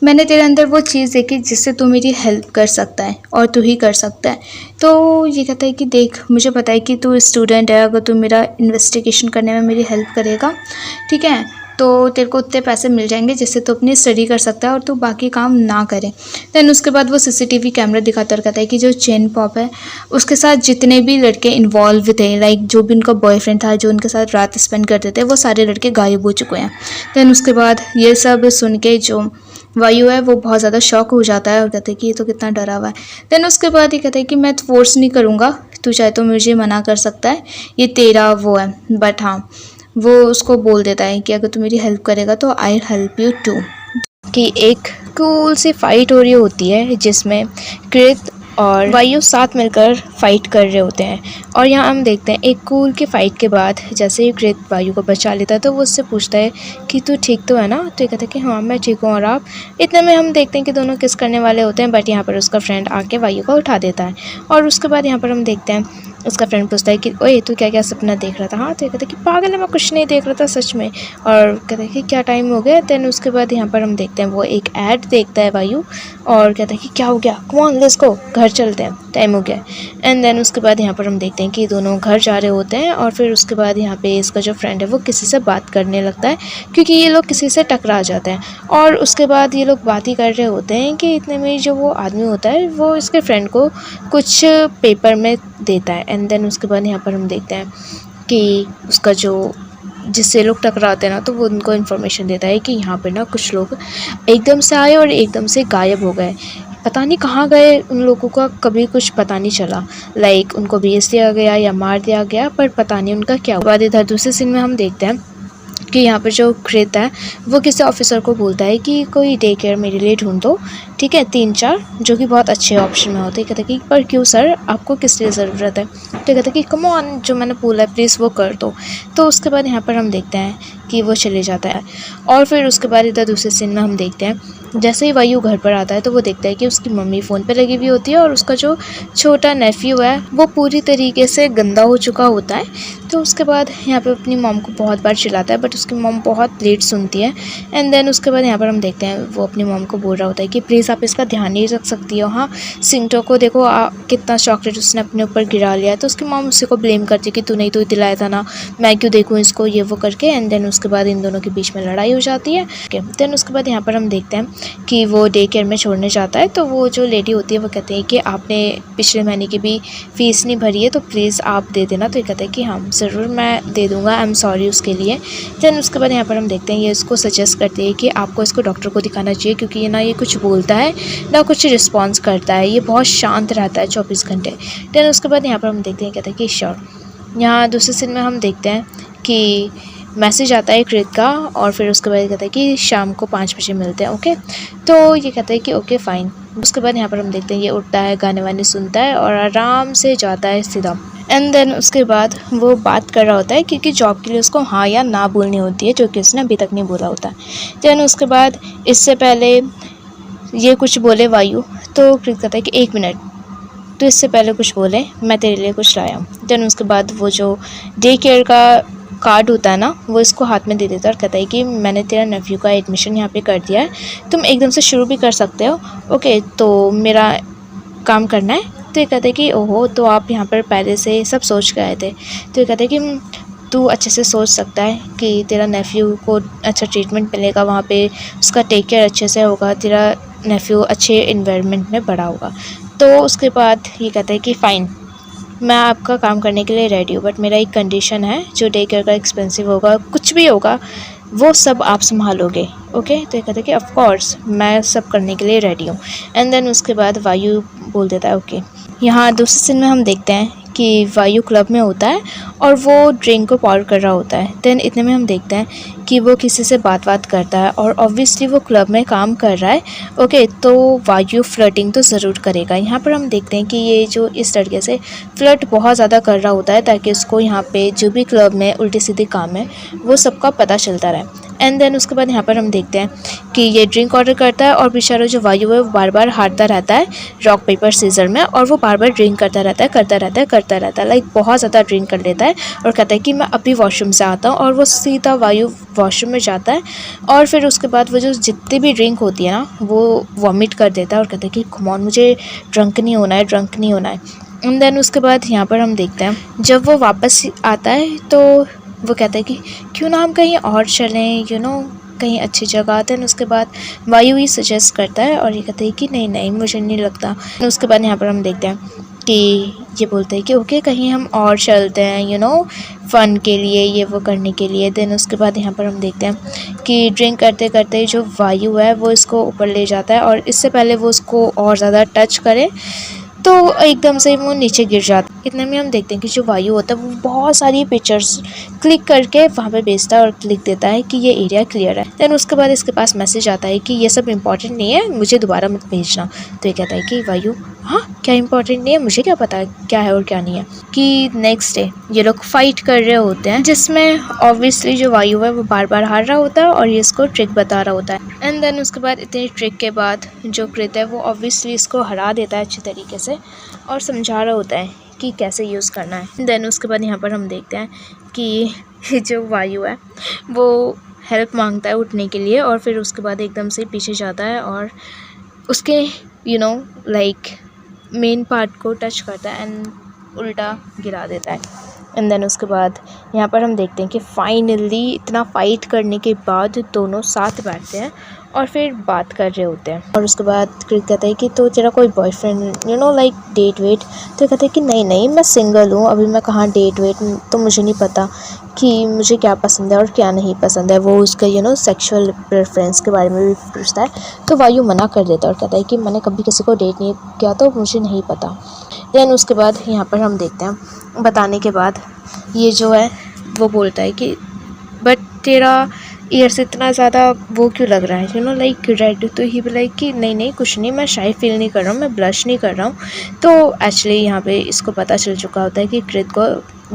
मैंने तेरे अंदर वो चीज़ देखी जिससे तू मेरी हेल्प कर सकता है और तू ही कर सकता है। तो ये कहता है कि देख, मुझे पता है कि तू स्टूडेंट है, अगर तू मेरा इन्वेस्टिगेशन करने में मेरी हेल्प करेगा, ठीक है, तो तेरे को उतने पैसे मिल जाएंगे जिससे तू अपनी स्टडी कर सकता है और तू बाकी काम ना करे। देन उसके बाद वो सीसीटीवी कैमरा दिखाता और कहता है कि जो चेन पॉप है उसके साथ जितने भी लड़के इन्वॉल्व थे, लाइक जो भी उनका बॉयफ्रेंड था, जो उनके साथ रात स्पेंड करते थे, वो सारे लड़के गायब हो चुके हैं। देन उसके बाद ये सब सुन के जो वायु है वो बहुत ज़्यादा शॉक हो जाता है और कहते हैं कि ये तो कितना डरा हुआ है। देन उसके बाद ये कहते हैं कि मैं फोर्स नहीं करूँगा, तू चाहे तो मुझे मना कर सकता है, ये तेरा वो है। बट हाँ, वो उसको बोल देता है कि अगर तू मेरी हेल्प करेगा तो आई हेल्प यू टू। कि एक कूल सी फाइट हो रही होती है जिसमें कृत और वायु साथ मिलकर फाइट कर रहे होते हैं। और यहाँ हम देखते हैं एक कूल की फाइट के बाद जैसे ही कृत वायु को बचा लेता है तो वो उससे पूछता है कि तू ठीक तो है ना। तो ये कहता है कि हाँ मैं ठीक हूँ और आप। इतने में हम देखते हैं कि दोनों किस करने वाले होते हैं, बट यहाँ पर उसका फ्रेंड आके वायु को उठा देता है। और उसके बाद यहाँ पर हम देखते हैं उसका फ्रेंड पूछता है कि ओए तू क्या क्या सपना देख रहा था। हाँ, तो ये कहता है कि पागल है, मैं कुछ नहीं देख रहा था सच में। और कहता है कि क्या टाइम हो गया। देन उसके बाद यहाँ पर हम देखते हैं वो एक ऐड देखता है वायु और कहता है कि क्या हो गया, कम ऑन लेट्स गो, घर चलते हैं, टाइम हो गया। एंड देन उसके बाद यहाँ पर हम देखते हैं कि दोनों घर जा रहे होते हैं। और फिर उसके बाद यहाँ पे इसका जो फ्रेंड है वो किसी से बात करने लगता है क्योंकि ये लोग किसी से टकरा जाते हैं। और उसके बाद ये लोग बात ही कर रहे होते हैं कि इतने में जो वो आदमी होता है वो इसके फ्रेंड को कुछ पेपर में देता है। एंड देन उसके बाद यहाँ पर हम देखते हैं कि उसका जो जिससे लोग टकराते हैं ना, तो वो उनको इन्फॉर्मेशन देता है कि यहाँ पे ना कुछ लोग एकदम से आए और एकदम से गायब हो गए। पता नहीं कहाँ गए, उन लोगों का कभी कुछ पता नहीं चला, लाइक उनको बेच दिया गया या मार दिया गया, पर पता नहीं उनका क्या हुआ। बाद इधर दूसरे सीन में हम देखते हैं कि यहाँ पर जो कृत है वो किसी ऑफिसर को बोलता है कि कोई डे केयर मेरे लिए ढूंढ दो, ठीक है, 3-4 जो कि बहुत अच्छे ऑप्शन में होते हैं। कहते हैं कि पर क्यों सर, आपको किस लिए ज़रूरत है। तो कहते हैं कि कम ऑन, जो मैंने बोला है प्लीज़ वो कर दो। तो उसके बाद यहाँ पर हम देखते हैं कि वो चले जाता है। और फिर उसके बाद इधर दूसरे सीन में हम देखते हैं जैसे ही वायु घर पर आता है तो वो देखता है कि उसकी मम्मी फ़ोन पे लगी हुई होती है और उसका जो छोटा नेफ्यू है वो पूरी तरीके से गंदा हो चुका होता है। तो उसके बाद यहाँ पे अपनी मॉम को बहुत बार चिल्लाता है बट उसकी मॉम बहुत लेट सुनती है। एंड देन उसके बाद यहाँ पर हम देखते हैं वो अपनी मॉम को बोल रहा होता है कि प्लीज़ आप इसका ध्यान नहीं रख सकती हो। हाँ, सिंटो को देखो कितना चॉकलेट उसने अपने ऊपर गिरा लिया है। तो उसकी मॉम उसी को ब्लेम करती है कि तू नहीं तो दिलाया था ना, मैं क्यों देखूँ इसको, ये वो करके। एंड देन उसके बाद इन दोनों के बीच में लड़ाई हो जाती है। देन उसके बाद यहाँ पर हम देखते हैं कि वो डे केयर में छोड़ने जाता है तो वो जो लेडी होती है वो कहते हैं कि आपने पिछले महीने की भी फ़ीस नहीं भरी है तो प्लीज़ आप दे देना। तो ये कहते हैं कि हाँ ज़रूर मैं दे दूँगा, आई एम सॉरी उसके लिए। देन उसके बाद यहाँ पर हम देखते हैं ये इसको सजेस्ट करते हैं कि आपको इसको डॉक्टर को दिखाना चाहिए क्योंकि ये ना ये कुछ बोलता है ना कुछ रिस्पॉन्स करता है, ये बहुत शांत रहता है 24 घंटे। देन उसके बाद यहाँ पर हम देखते हैं कहते हैं कि श्योर। यहाँ दूसरे सीन में हम देखते हैं कि मैसेज आता है कृत का और फिर उसके बाद कहता है कि शाम को 5 बजे मिलते हैं। ओके, तो ये कहता है कि ओके फ़ाइन। उसके बाद यहाँ पर हम देखते हैं ये उठता है, गाने वाने सुनता है और आराम से जाता है सीधा। एंड देन उसके बाद वो बात कर रहा होता है क्योंकि जॉब के लिए उसको हाँ या ना बोलनी होती है, जो कि उसने अभी तक नहीं बोला होता। देन उसके बाद इससे पहले ये कुछ बोले वायु तो कृत कहता है कि 1 मिनट, तो इससे पहले कुछ बोले, मैं तेरे लिए कुछ लाया हूँ। देन उसके बाद वो जो डे केयर का कार्ड होता है ना वो इसको हाथ में दे देता है और कहता है कि मैंने तेरा नेफ्यू का एडमिशन यहाँ पे कर दिया है, तुम एकदम से शुरू भी कर सकते हो। ओके, तो मेरा काम करना है। तो ये कहते हैं कि ओहो, तो आप यहाँ पर पहले से सब सोच के आए थे। तो ये कहते हैं कि तू अच्छे से सोच सकता है कि तेरा नेफ्यू को अच्छा ट्रीटमेंट मिलेगा वहाँ पे, उसका टेक केयर अच्छे से होगा, तेरा नेफ्यू अच्छे इन्वायरमेंट में बड़ा होगा। तो उसके बाद ये कहता है कि फ़ाइन, मैं आपका काम करने के लिए रेडी हूँ, बट मेरा एक कंडीशन है, जो डे केयर का एक्सपेंसिव होगा, कुछ भी होगा, वो सब आप संभालोगे, ओके। तो ये कहते हैं कि ऑफ कोर्स मैं सब करने के लिए रेडी हूँ। एंड देन उसके बाद वायु बोल देता है ओके। यहाँ दूसरे सीन में हम देखते हैं कि वायु क्लब में होता है और वो ड्रिंक को पॉर कर रहा होता है। देन इतने में हम देखते हैं कि वो किसी से बात करता है और ऑब्वियसली वो क्लब में काम कर रहा है, ओके। तो वायु फ्लर्टिंग तो ज़रूर करेगा। यहाँ पर हम देखते हैं कि ये जो इस लड़के से फ्लर्ट बहुत ज़्यादा कर रहा होता है, ताकि उसको यहाँ पे जो भी क्लब में उल्टी सीधी काम है वो सबका पता चलता रहे। एंड देन उसके बाद यहाँ पर हम देखते हैं कि ये ड्रिंक ऑर्डर करता है और बेचारा जो वायु है वो बार बार हारता रहता है रॉक पेपर सीजर में, और वो बार बार ड्रिंक करता रहता है लाइक बहुत ज़्यादा ड्रिंक कर लेता है और कहता है कि मैं अभी वॉशरूम से आता हूँ। और वो सीधा वायु वॉशरूम में जाता है और फिर उसके बाद वो जो जितनी भी ड्रिंक होती है ना वो वॉमिट कर देता है और कहता है कि कम ऑन, मुझे ड्रंक नहीं होना है। एंड देन उसके बाद यहाँ पर हम देखते हैं जब वो वापस आता है तो वो कहता है कि क्यों ना हम कहीं और चलें, कहीं अच्छी जगह। देन उसके बाद वायु ही सजेस्ट करता है और ये कहते हैं कि नहीं मुझे नहीं लगता। उसके बाद यहाँ पर हम देखते हैं कि ये बोलते हैं कि ओके कहीं हम और चलते हैं फ़न के लिए, ये वो करने के लिए। देन उसके बाद यहाँ पर हम देखते हैं कि ड्रिंक करते करते जो वायु है वो इसको ऊपर ले जाता है और इससे पहले वो उसको और ज़्यादा टच करे तो एकदम से वो नीचे गिर जाता है। इतने में हम देखते हैं कि जो वायु होता है वो बहुत सारी पिक्चर्स क्लिक करके वहाँ पे भेजता है और लिख देता है कि ये एरिया क्लियर है। देन उसके बाद इसके पास मैसेज आता है कि ये सब इंपॉर्टेंट नहीं है, मुझे दोबारा मत भेजना। तो ये कहता है कि वायु हाँ क्या इंपॉर्टेंट नहीं है, मुझे क्या पता क्या है और क्या नहीं है। कि नेक्स्ट डे ये लोग फाइट कर रहे होते हैं, जिसमें ऑब्वियसली जो वायु है वो बार बार हार रहा होता है और ये इसको ट्रिक बता रहा होता है। एंड देन उसके बाद इतनी ट्रिक के बाद जो कृत है वो ऑब्वियसली इसको हरा देता है अच्छी तरीके से और समझा रहा होता है कि कैसे यूज़ करना है। देन उसके बाद यहाँ पर हम देखते हैं कि जो वायु है वो हेल्प मांगता है उठने के लिए और फिर उसके बाद एकदम से पीछे जाता है और उसके लाइक मेन पार्ट को टच करता है एंड उल्टा गिरा देता है। एंड देन उसके बाद यहाँ पर हम देखते हैं कि फाइनली इतना फाइट करने के बाद दोनों साथ बैठते हैं और फिर बात कर रहे होते हैं। और उसके बाद क्रिक कहता है कि तो तेरा कोई बॉयफ्रेंड लाइक डेट वेट। तो कहते हैं कि नहीं मैं सिंगल हूँ, अभी मैं कहाँ डेट वेट, तो मुझे नहीं पता कि मुझे क्या पसंद है और क्या नहीं पसंद है। वो उसका सेक्सुअल प्रेफरेंस के बारे में भी पूछता है तो वायु मना कर देता है और कहता है कि मैंने कभी किसी को डेट नहीं किया तो मुझे नहीं पता। देन उसके बाद यहाँ पर हम देखते हैं बताने के बाद ये जो है वो बोलता है कि बट तेरा ईयर से इतना ज़्यादा वो क्यों लग रहा है लाइक रेड। तो ही भी लाइक कि नहीं कुछ नहीं, मैं शाय फील नहीं कर रहा हूँ, मैं ब्लश नहीं कर रहा हूँ। तो एक्चुअली यहाँ पे इसको पता चल चुका होता है कि कृत को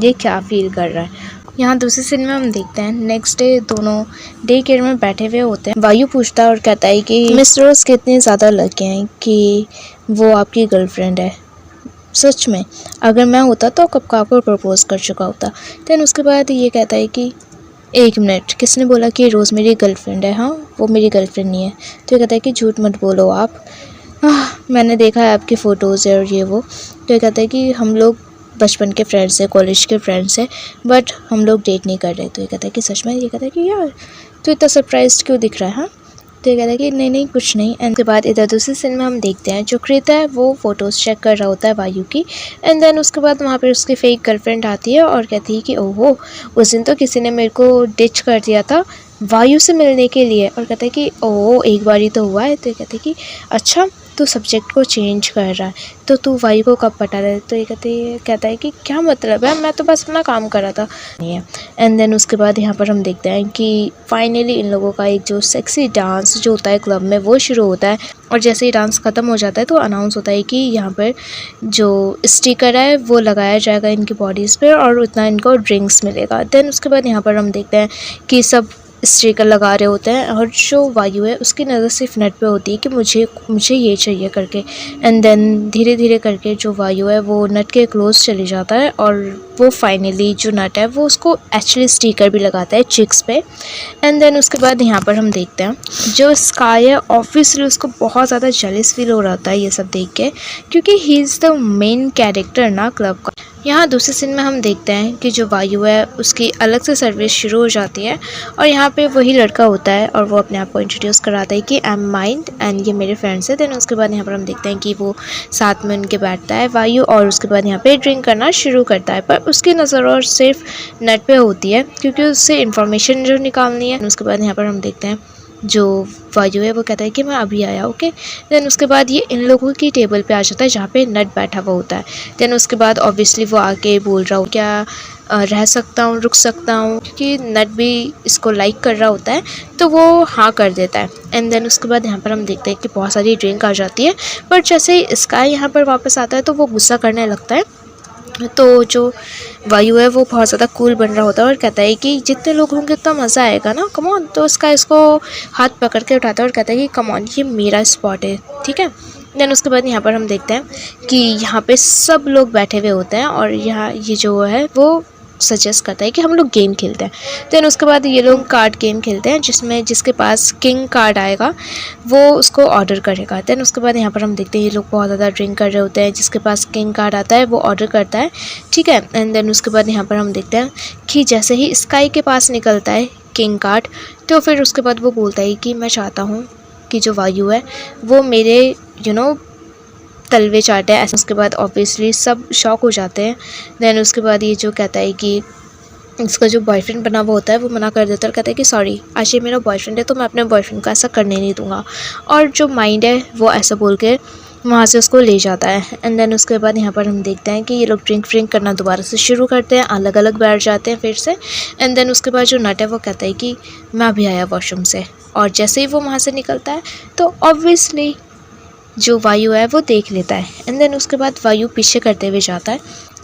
ये क्या फील कर रहा है। यहाँ दूसरे सीन में हम देखते हैं नेक्स्ट डे दोनों डे केयर में बैठे हुए होते हैं। वायु पूछता है और कहता है कि मिस रोज कितने ज़्यादा लगे हैं कि वो आपकी गर्लफ्रेंड है। सच में अगर मैं होता तो कब का आपको प्रपोज कर चुका होता। देन उसके बाद ये कहता है कि एक मिनट, किसने बोला कि रोज़ मेरी गर्लफ्रेंड है? हाँ वो मेरी गर्लफ्रेंड नहीं है। तो ये कहता है कि झूठ मत बोलो आप, मैंने देखा है आपकी फ़ोटोज़ और ये वो। तो ये कहता है कि हम लोग बचपन के फ्रेंड्स हैं, कॉलेज के फ्रेंड्स हैं, बट हम लोग डेट नहीं कर रहे। तो ये कहता है कि सच में? ये कहता है कि यार तो इतना सरप्राइज क्यों दिख रहा है? हाँ तो ये कहता है कि नहीं कुछ नहीं। एंड के बाद इधर दूसरे सीन में हम देखते हैं जो कृत है वो फ़ोटोज़ चेक कर रहा होता है वायु की। एंड देन उसके बाद वहाँ पर उसकी फेक गर्लफ्रेंड आती है और कहती है कि ओहो उस दिन तो किसी ने मेरे को डिच कर दिया था वायु से मिलने के लिए। और कहता है कि ओह एक बार ही तो हुआ है। तो ये कहते हैं कि अच्छा तू सब्जेक्ट को चेंज कर रहा है तो तू वायु को कब पटा रहा है? तो ये कहता है कि क्या मतलब है, मैं तो बस अपना काम कर रहा था नहीं है। एंड देन उसके बाद यहाँ पर हम देखते हैं कि फाइनली इन लोगों का एक जो सेक्सी डांस जो होता है क्लब में वो शुरू होता है। और जैसे ही डांस ख़त्म हो जाता है तो अनाउंस होता है कि यहाँ पर जो स्टिकर है वो लगाया जाएगा इनकी बॉडीज़ पर और उतना इनको ड्रिंक्स मिलेगा। देन उसके बाद यहाँ पर हम देखते हैं कि सब स्टिकर लगा रहे होते हैं और जो वायु है उसकी नज़र सिर्फ नट पे होती है कि मुझे ये चाहिए करके। एंड देन धीरे धीरे करके जो वायु है वो नट के क्लोज चले जाता है और वो फाइनली जो नट है वो उसको एक्चुअली स्टिकर भी लगाता है चिक्स पे। एंड देन उसके बाद यहाँ पर हम देखते हैं जो स्काई है ऑब्वियसली उसको बहुत ज़्यादा जेलस फील हो रहा था ये सब देख के, क्योंकि ही इज़ द मेन कैरेक्टर ना क्लब का। यहाँ दूसरे सीन में हम देखते हैं कि जो वायु है उसकी अलग से सर्विस शुरू हो जाती है और यहाँ पे वही लड़का होता है और वो अपने आप को इंट्रोड्यूस कराता है कि आई एम माइंड एंड ये मेरे फ्रेंड्स हैं। देन उसके बाद यहाँ पर हम देखते हैं कि वो साथ में उनके बैठता है वायु और उसके बाद यहाँ पे ड्रिंक करना शुरू करता है, पर उसकी नज़र और सिर्फ नेट पे होती है क्योंकि उससे इन्फॉर्मेशन जो निकालनी है। उसके बाद यहाँ पर हम देखते हैं जो वायु है वो कहता है कि मैं अभी आया, ओके। देन उसके बाद ये इन लोगों की टेबल पे आ जाता है जहाँ पे नट बैठा हुआ होता है। देन उसके बाद ऑब्वियसली वो आके बोल रहा हो क्या रह सकता हूँ, रुक सकता हूँ, क्योंकि नट भी इसको लाइक कर रहा होता है तो वो हाँ कर देता है। एंड देन उसके बाद यहाँ पर हम देखते हैं कि बहुत सारी ड्रिंक आ जाती है, पर जैसे ही स्काई यहाँ पर वापस आता है तो वो गुस्सा करने लगता है। तो जो वायु है वो बहुत ज़्यादा कूल बन रहा होता है और कहता है कि जितने लोग होंगे उतना मज़ा आएगा ना, कम ऑन। तो उसका इसको हाथ पकड़ के उठाता है और कहता है कि कम ऑन, ये मेरा स्पॉट है, ठीक है। देन उसके बाद यहाँ पर हम देखते हैं कि यहाँ पे सब लोग बैठे हुए होते हैं और यहाँ ये जो है वो सजेस्ट करता है कि हम लोग गेम खेलते हैं। देन उसके बाद ये लोग कार्ड गेम खेलते हैं जिसमें जिसके पास किंग कार्ड आएगा वो उसको ऑर्डर करेगा। देन उसके बाद यहाँ पर हम देखते हैं ये लोग बहुत ज़्यादा ड्रिंक कर रहे होते हैं, जिसके पास किंग कार्ड आता है वो ऑर्डर करता है, ठीक है। एंड देन उसके बाद यहाँ पर हम देखते हैं कि जैसे ही स्काई के पास निकलता है किंग कार्ड तो फिर उसके बाद वो बोलता है कि मैं चाहता हूँ कि जो वायु है वो मेरे तलवे चाटे है। ऐसे उसके बाद ऑब्वियसली सब शॉक हो जाते हैं। देन उसके बाद ये जो कहता है कि इसका जो बॉयफ्रेंड बना हुआ होता है वो मना कर देता है और कहता है कि सॉरी, आज ये मेरा बॉयफ्रेंड है तो मैं अपने बॉयफ्रेंड को ऐसा करने नहीं दूंगा। और जो माइंड है वो ऐसा बोल के वहाँ से उसको ले जाता है। एंड देन उसके बाद यहाँ पर हम देखते हैं कि ये लोग ड्रिंक करना दोबारा से शुरू करते हैं, अलग अलग बैठ जाते हैं फिर से। एंड देन उसके बाद जो नट है वो कहता है कि मैं अभी आया वॉशरूम से, और जैसे ही वो वहाँ से निकलता है तो ऑब्वियसली जो वायु है वो देख लेता है। एंड देन उसके बाद वायु पीछे करते हुए जाता है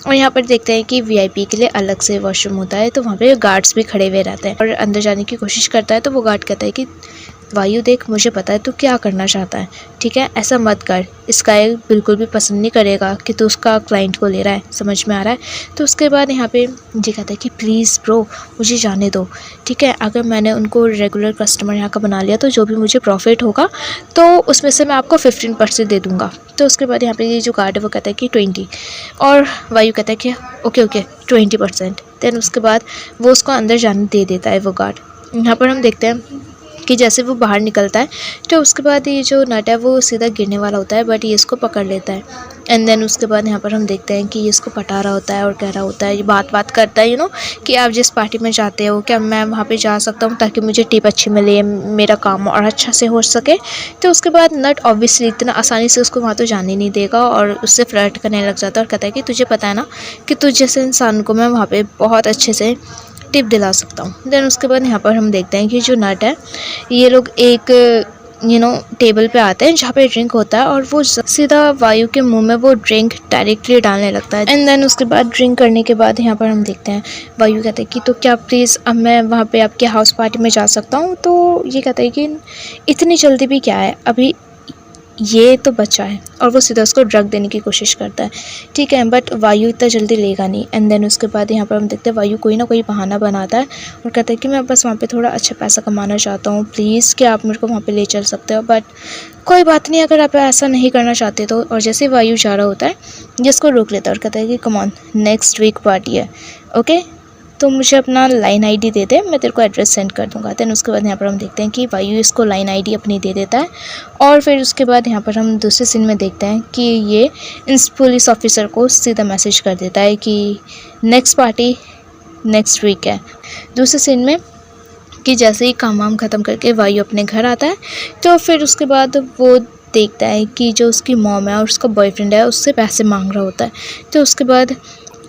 और यहाँ पर देखते हैं कि वीआईपी के लिए अलग से वॉशरूम होता है, तो वहाँ पे गार्ड्स भी खड़े हुए रहते हैं और अंदर जाने की कोशिश करता है। तो वो गार्ड कहता है कि वायु देख, मुझे पता है तू क्या करना चाहता है, ठीक है, ऐसा मत कर, स्काई बिल्कुल भी पसंद नहीं करेगा कि तू उसका क्लाइंट को ले रहा है, समझ में आ रहा है। तो उसके बाद यहाँ पे ये कहता है कि प्लीज़ ब्रो मुझे जाने दो, ठीक है, अगर मैंने उनको रेगुलर कस्टमर यहाँ का बना लिया तो जो भी मुझे प्रॉफिट होगा तो उसमें से मैं आपको 15% दे दूँगा। तो उसके बाद यहाँ पे ये जो गार्ड है वो कहता है कि 20, और वायु कहता है कि ओके 20%। देन उसके बाद वो उसको अंदर जाने दे देता है वो गार्ड। यहाँ पर हम देखते हैं कि जैसे वो बाहर निकलता है तो उसके बाद ये जो नट है वो सीधा गिरने वाला होता है, बट ये इसको पकड़ लेता है। एंड देन उसके बाद यहाँ पर हम देखते हैं कि ये इसको पटा रहा होता है और कह रहा होता है, ये बात करता है कि आप जिस पार्टी में जाते हो क्या मैं वहाँ पे जा सकता हूँ ताकि मुझे टिप अच्छी मिले, मेरा काम और अच्छा से हो सके। तो उसके बाद नट ऑब्वियसली इतना आसानी से उसको वहाँ तो जाने नहीं देगा और उससे फ्लर्ट करने लग जाता है और कहता है कि तुझे पता है ना कि तुझ जैसे इंसान को मैं वहाँ पर बहुत अच्छे से टिप दिला सकता हूँ। देन उसके बाद यहाँ पर हम देखते हैं कि जो नट है ये लोग एक टेबल पे आते हैं जहाँ पे ड्रिंक होता है और वो सीधा वायु के मुंह में वो ड्रिंक डायरेक्टली डालने लगता है। एंड देन उसके बाद ड्रिंक करने के बाद यहाँ पर हम देखते हैं वायु कहते हैं कि तो क्या प्लीज़ अब मैं वहाँ पे आपके हाउस पार्टी में जा सकता हूँ। तो ये कहता है कि इतनी जल्दी भी क्या है, अभी ये तो बच्चा है, और वो सीधा उसको ड्रग देने की कोशिश करता है, ठीक है, बट वायु इतना जल्दी लेगा नहीं। एंड देन उसके बाद यहाँ पर हम देखते हैं वायु कोई ना कोई बहाना बनाता है और कहता है कि मैं बस वहाँ पे थोड़ा अच्छा पैसा कमाना चाहता हूँ, प्लीज़ क्या आप मेरे को वहाँ पे ले चल सकते हो। बट कोई बात नहीं, अगर आप ऐसा नहीं करना चाहते तो। और जैसे वायु जा रहा होता है जिसको रोक लेता है और कहता है कि come on, next week party है, ओके, तो मुझे अपना लाइन आईडी दे दे, मैं तेरे को एड्रेस सेंड कर दूंगा। देन उसके बाद यहाँ पर हम देखते हैं कि वायु इसको लाइन आईडी अपनी दे देता है और फिर उसके बाद यहाँ पर हम दूसरे सीन में देखते हैं कि ये इस पुलिस ऑफिसर को सीधा मैसेज कर देता है कि नेक्स्ट पार्टी नेक्स्ट वीक है। दूसरे सीन में कि जैसे ही काम वाम ख़त्म करके वायु अपने घर आता है तो फिर उसके बाद वो देखता है कि जो उसकी मॉम है और उसका बॉयफ्रेंड है उससे पैसे मांग रहा होता है। तो उसके बाद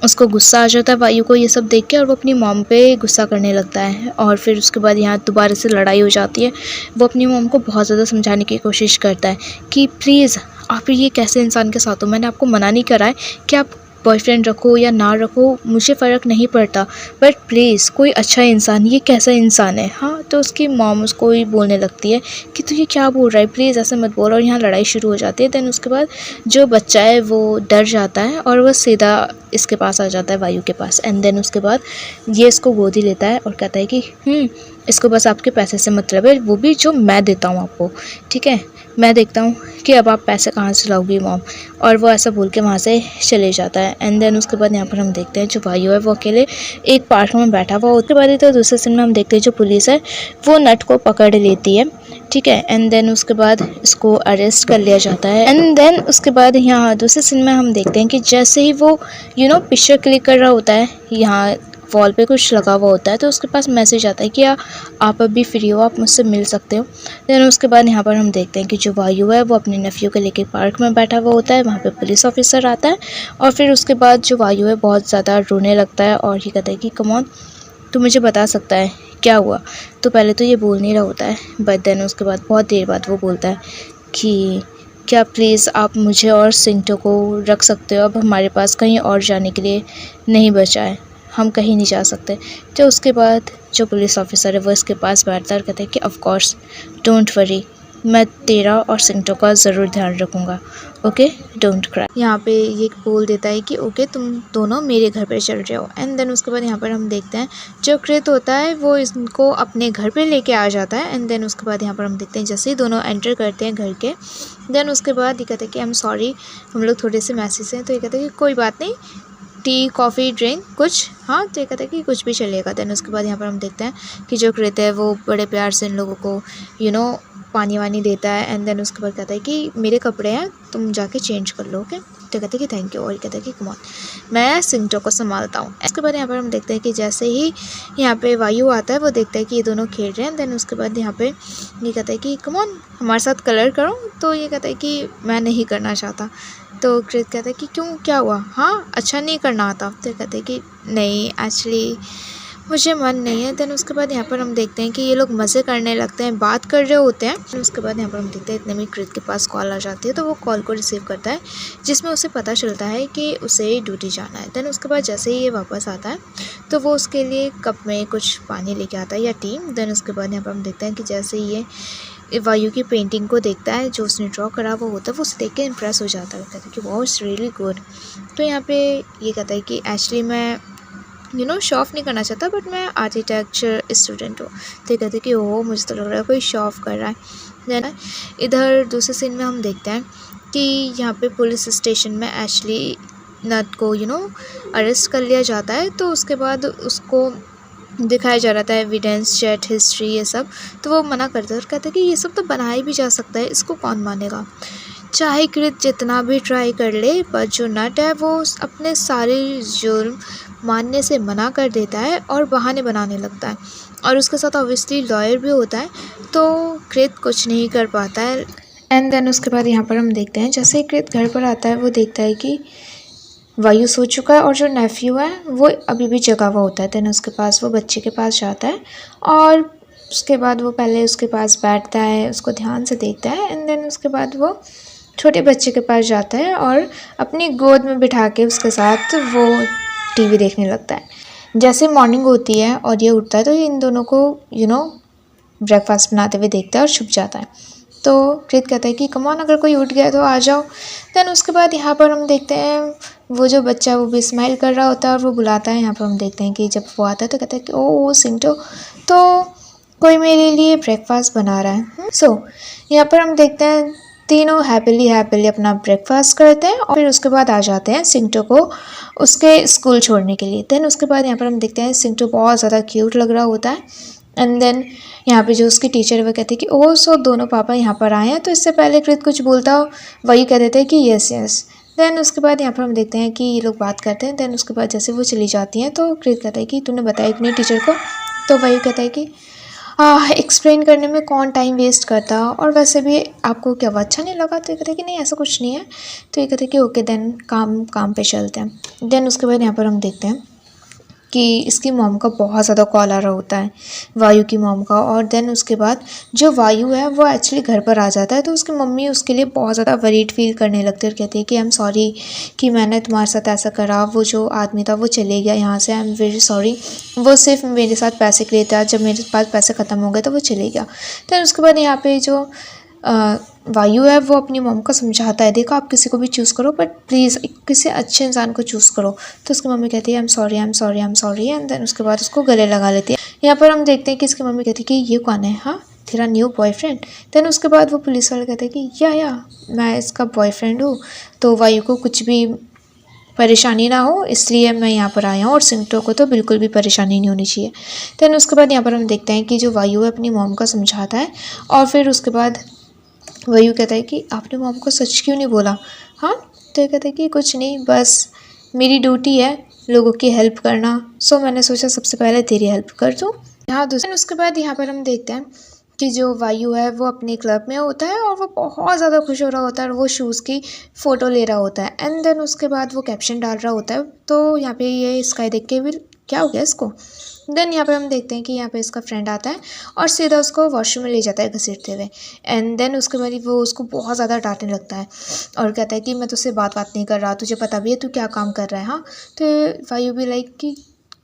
उसको गुस्सा आ जाता है वायु को ये सब देख के और वो अपनी मॉम पे गुस्सा करने लगता है। और फिर उसके बाद यहाँ दोबारा से लड़ाई हो जाती है। वो अपनी मॉम को बहुत ज़्यादा समझाने की कोशिश करता है कि प्लीज़ आप ये कैसे इंसान के साथ हो, मैंने आपको मना नहीं करा है कि आप बॉयफ्रेंड रखो या ना रखो, मुझे फ़र्क नहीं पड़ता, बट प्लीज़ कोई अच्छा इंसान, ये कैसा इंसान है। हाँ, तो उसकी मॉम उसको ही बोलने लगती है कि तू ये क्या बोल रहा है, प्लीज़ ऐसे मत बोल। और यहाँ लड़ाई शुरू हो जाती है। देन उसके बाद जो बच्चा है वो डर जाता है और वह सीधा इसके पास आ जाता है, वायु के पास। एंड देन उसके बाद ये इसको गोदी लेता है और कहता है कि इसको बस आपके पैसे से मतलब है, वो भी जो मैं देता हूँ आपको, ठीक है, मैं देखता हूँ कि अब आप पैसे कहाँ से लाओगी मॉम। और वो ऐसा बोल के वहाँ से चले जाता है। एंड देन उसके बाद यहाँ पर हम देखते हैं जो वायु है वो अकेले एक पार्क में बैठा हुआ। उसके बाद तो दूसरे सीन में हम देखते हैं जो पुलिस है वो नट को पकड़ लेती है, ठीक है। एंड देन उसके बाद इसको अरेस्ट कर लिया जाता है। एंड देन उसके बाद यहाँ दूसरे सीन में हम देखते हैं कि जैसे ही वो पिक्चर क्लिक कर रहा होता है, यहाँ वॉल पे कुछ लगा हुआ होता है, तो उसके पास मैसेज आता है कि आप अभी फ्री हो, आप मुझसे मिल सकते हो। देन उसके बाद यहाँ पर हम देखते हैं कि जो वायु है वो अपने नेफ्यू को लेके पार्क में बैठा हुआ होता है। वहाँ पे पुलिस ऑफिसर आता है और फिर उसके बाद जो वायु है बहुत ज़्यादा रोने लगता है और ये कहता है कि कम ऑन, तू मुझे बता सकता है क्या हुआ। तो पहले तो ये बोल नहीं रहा होता है, बट देन उसके बाद बहुत देर बाद वो बोलता है कि क्या प्लीज़ आप मुझे और सिंटो को रख सकते हो, अब हमारे पास कहीं और जाने के लिए नहीं बचा है, हम कहीं नहीं जा सकते। तो उसके बाद जो पुलिस ऑफिसर है वो इसके पास बैठता है और कहता है कि ऑफ कोर्स डोंट वरी, मैं तेरा और सिंटो का ज़रूर ध्यान रखूँगा, ओके, डोंट क्राई। यहाँ पे ये बोल देता है कि ओके तुम दोनों मेरे घर पे चल रहे हो। एंड देन उसके बाद यहाँ पर हम देखते हैं जो कृत होता है वो इसको अपने घर पे लेके आ जाता है। एंड देन उसके बाद यहाँ पर हम देखते हैं जैसे ही दोनों एंटर करते हैं घर के, देन उसके बाद ये कहते हैं कि आई एम सॉरी, हम लोग थोड़े से मैसेज हैं। तो ये कहते हैं कि कोई बात नहीं, टी कॉफ़ी ड्रिंक कुछ, हाँ। तो ये कहते हैं कि कुछ भी चलेगा। देन उसके बाद यहाँ पर हम देखते हैं कि जो कृत है वो बड़े प्यार से इन लोगों को पानी वानी देता है। एंड देन उसके बाद कहता है कि मेरे कपड़े हैं, तुम जाके चेंज कर लो, ओके। तो कहते हैं कि थैंक यू। और कहता है कि कम ऑन, मैं सिंटो को संभालता हूँ। इसके बाद यहाँ पर हम देखते हैं कि जैसे ही यहाँ पे वायु आता है वो देखता है कि ये दोनों खेल रहे हैं। देन उसके बाद यहाँ पे ये कहता है कि कम ऑन हमारे साथ कलर करो। तो ये कहता है कि मैं नहीं करना चाहता। तो कृत कहता है कि क्यों, क्या हुआ, हाँ अच्छा नहीं करना आता। तो कहते हैं कि नहीं एक्चुअली मुझे मन नहीं है। देन उसके बाद यहाँ पर हम देखते हैं कि ये लोग मज़े करने लगते हैं, बात कर रहे होते हैं। फिर उसके बाद यहाँ पर हम देखते हैं इतने में कृत के पास कॉल आ जाती है। तो वो कॉल को रिसीव करता है जिसमें उसे पता चलता है कि उसे ड्यूटी जाना है। देन उसके बाद जैसे ही ये वापस आता है तो वो उसके लिए कप में कुछ पानी लेके आता है या टी। देन उसके बाद यहाँ पर हम देखते हैं कि जैसे ही ये वायु की पेंटिंग को देखता है जो उसने ड्रॉ करा हुआ होता है, वो उसे देख के इम्प्रेस हो जाता है, कहता है कि वाओ इट्स रियली गुड। तो यहाँ पे ये कहता है कि एक्चुअली मैं शो ऑफ नहीं करना चाहता, बट मैं आर्किटेक्चर स्टूडेंट हूँ। तो ये कहते हैं कि ओह मुझे तो लग रहा है कोई शो ऑफ कर रहा है। देन इधर दूसरे सीन में हम देखते हैं कि यहाँ पे पुलिस स्टेशन में एशली नट को अरेस्ट कर लिया जाता है। तो उसके बाद उसको दिखाया जा रहा था एविडेंस, चैट हिस्ट्री, ये सब। तो वो मना करता है और कहता है कि ये सब तो बनाया भी जा सकता है, इसको कौन मानेगा। चाहे कृत जितना भी ट्राई कर ले, पर जो नट है वो अपने सारे जुर्म मानने से मना कर देता है और बहाने बनाने लगता है। और उसके साथ ऑब्वियसली लॉयर भी होता है, तो कृत कुछ नहीं कर पाता है। एंड देन उसके बाद यहाँ पर हम देखते हैं जैसे ही कृत घर पर आता है वो देखता है कि वायु सो चुका है और जो नेफ्यू है वो अभी भी जगा हुआ होता है। देन उसके पास वो बच्चे के पास जाता है और उसके बाद वो पहले उसके पास बैठता है, उसको ध्यान से देखता है। एंड देन उसके बाद वो छोटे बच्चे के पास जाता है और अपनी गोद में बिठा के उसके साथ वो टीवी देखने लगता है। जैसे मॉर्निंग होती है और ये उठता है तो ये इन दोनों को ब्रेकफास्ट बनाते हुए देखता है और छुप जाता है। तो कृत कहता है कि कम ऑन, अगर कोई उठ गया तो आ जाओ। देन उसके बाद यहाँ पर हम देखते हैं वो जो बच्चा वो भी स्माइल कर रहा होता है और वो बुलाता है। यहाँ पर हम देखते हैं कि जब वो आता है तो कहता है कि ओ सिंटो, तो कोई मेरे लिए ब्रेकफास्ट बना रहा है। सो यहाँ पर हम देखते हैं तीनों हैप्पीली अपना ब्रेकफास्ट करते हैं और फिर उसके बाद आ जाते हैं सिंटो को उसके स्कूल छोड़ने के लिए। देन उसके बाद यहाँ पर हम देखते हैं सिंटो बहुत ज़्यादा क्यूट लग रहा होता है। एंड देन यहाँ पे जो उसकी टीचर है वो कहती है कि ओह सो दोनों पापा यहाँ पर आए हैं। तो इससे पहले कृत कुछ बोलता हो, वही कह देते हैं कि यस। देन उसके बाद यहाँ पर हम देखते हैं कि ये लोग बात करते हैं। देन उसके बाद जैसे वो चली जाती हैं तो कृत कहता है कि तूने बताया कि नहीं टीचर को। तो वही कहता है कि एक्सप्लेन करने में कौन टाइम वेस्ट करता, और वैसे भी आपको क्या वो अच्छा नहीं लगा। तो ये कहते हैं कि नहीं ऐसा कुछ नहीं है। तो ये कहते हैं कि ओके देन काम पे चलते हैं। देन उसके बाद यहाँ पर हम देखते हैं कि इसकी मॉम का बहुत ज़्यादा कॉल आ रहा होता है, वायु की मॉम का। और देन उसके बाद जो वायु है वो एक्चुअली घर पर आ जाता है। तो उसकी मम्मी उसके लिए बहुत ज़्यादा वरीड फील करने लगती है और कहती है कि आई एम सॉरी कि मैंने तुम्हारे साथ ऐसा करा, वो जो आदमी था वो चले गया यहाँ से, आई एम वेरी सॉरी, वो सिर्फ मेरे साथ पैसे के लिए था, जब मेरे पास पैसे ख़त्म हो गए तो वो चले गया। देन उसके बाद यहाँ पे जो वायु है वो अपनी मॉम को समझाता है, देखो आप किसी को भी चूज़ करो बट प्लीज़ किसी अच्छे इंसान को चूज़ करो। तो उसकी मम्मी कहती है I am sorry I am sorry I am sorry, and then उसके बाद उसको गले लगा लेती है। यहाँ पर हम देखते हैं कि इसकी मम्मी कहती है कि ये कौन है, हाँ तेरा न्यू बॉयफ्रेंड। देन उसके बाद वो पुलिस वाले कहते हैं कि या मैं इसका बॉयफ्रेंड हूँ, तो वायु को कुछ भी परेशानी ना हो इसलिए मैं यहाँ पर आया हूँ, और सिंटो को तो बिल्कुल भी परेशानी नहीं होनी चाहिए। देन उसके बाद यहाँ पर हम देखते हैं कि जो वायु है अपनी मॉम को समझाता है, और फिर उसके बाद वायु कहता है कि आपने मॉम को सच क्यों नहीं बोला। हाँ, तो ये कहता है कि कुछ नहीं, बस मेरी ड्यूटी है लोगों की हेल्प करना, सो मैंने सोचा सबसे पहले तेरी हेल्प कर दूँ। यहाँ दूसरे उसके बाद यहाँ पर हम देखते हैं कि जो वायु है वो अपने क्लब में होता है और वो बहुत ज़्यादा खुश हो रहा होता है और वो शूज़ की फ़ोटो ले रहा होता है, एंड देन उसके बाद वो कैप्शन डाल रहा होता है। तो यहाँ पे ये स्काई देख के भी क्या हो गया इसको। देन यहाँ पे हम देखते हैं कि यहाँ पे इसका फ्रेंड आता है और सीधा उसको वॉशरूम में ले जाता है घसीटते हुए, एंड देन उसके बाद वो उसको बहुत ज़्यादा डांटने लगता है और कहता है कि मैं तुझसे बात नहीं कर रहा, तुझे पता भी है तू क्या काम कर रहा है। हाँ, तो वायु भी लाइक कि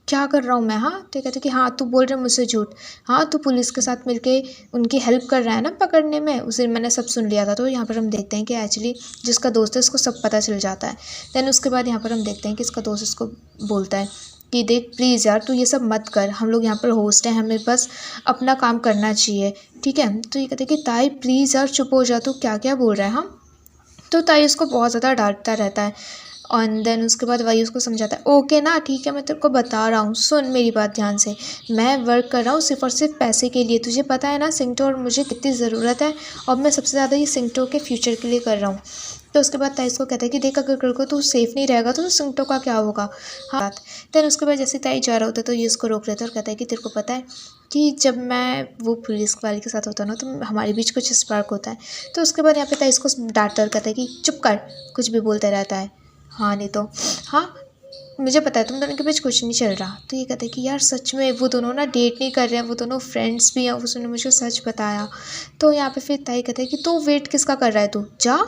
क्या कर रहा हूँ मैं। हाँ, तो कहते कि हाँ तू बोल रहे मुझसे झूठ, हाँ तू पुलिस के साथ मिलके उनकी हेल्प कर रहा है ना पकड़ने में, उसे मैंने सब सुन लिया था। तो यहाँ पर हम देखते हैं कि एक्चुअली जिसका दोस्त है उसको सब पता चल जाता है। देन उसके बाद यहाँ पर हम देखते हैं कि इसका दोस्त इसको बोलता है कि देख प्लीज़ यार तू ये सब मत कर, हम लोग यहाँ पर होस्ट हैं, हमें बस अपना काम करना चाहिए, ठीक है। तो ये कहते हैं कि ताई प्लीज़ यार चुप हो जा, तू क्या क्या बोल रहा है। हाँ, तो ताई उसको बहुत ज़्यादा डांटता रहता है, और देन उसके बाद वही उसको समझाता है ओके ना ठीक है मैं तेरे को बता रहा हूँ, सुन मेरी बात ध्यान से, मैं वर्क कर रहा हूँ सिर्फ और सिर्फ पैसे के लिए, तुझे पता है ना सिंटो और मुझे कितनी ज़रूरत है, और मैं सबसे ज़्यादा ये सिंटो के फ्यूचर के लिए कर रहा हूँ। तो उसके बाद ताई को कहता है कि देख अगर कल को तू सेफ़ नहीं रहेगा तो सिंटो का क्या होगा। हाँ, देन उसके बाद जैसे ताई जा रहा होता है तो ये उसको रोक लेता है और कहता है कि तेरे को पता है कि जब मैं वो पुलिस वाले के साथ होता है ना तो हमारे बीच कुछ स्पार्क होता है। तो उसके बाद यहाँ पे ताई इसको डांटता और कहता है कि चुप कर, कुछ भी बोलता रहता है। हाँ नहीं तो हाँ, मुझे पता है तुम दोनों के बीच कुछ नहीं चल रहा। तो ये कहते हैं कि यार सच में वो दोनों ना डेट नहीं कर रहे हैं, वो दोनों फ्रेंड्स भी हैं, उसने मुझे सच बताया। तो यहाँ पे फिर ताई कहते हैं कि तू वेट किसका कर रहा है, तू जा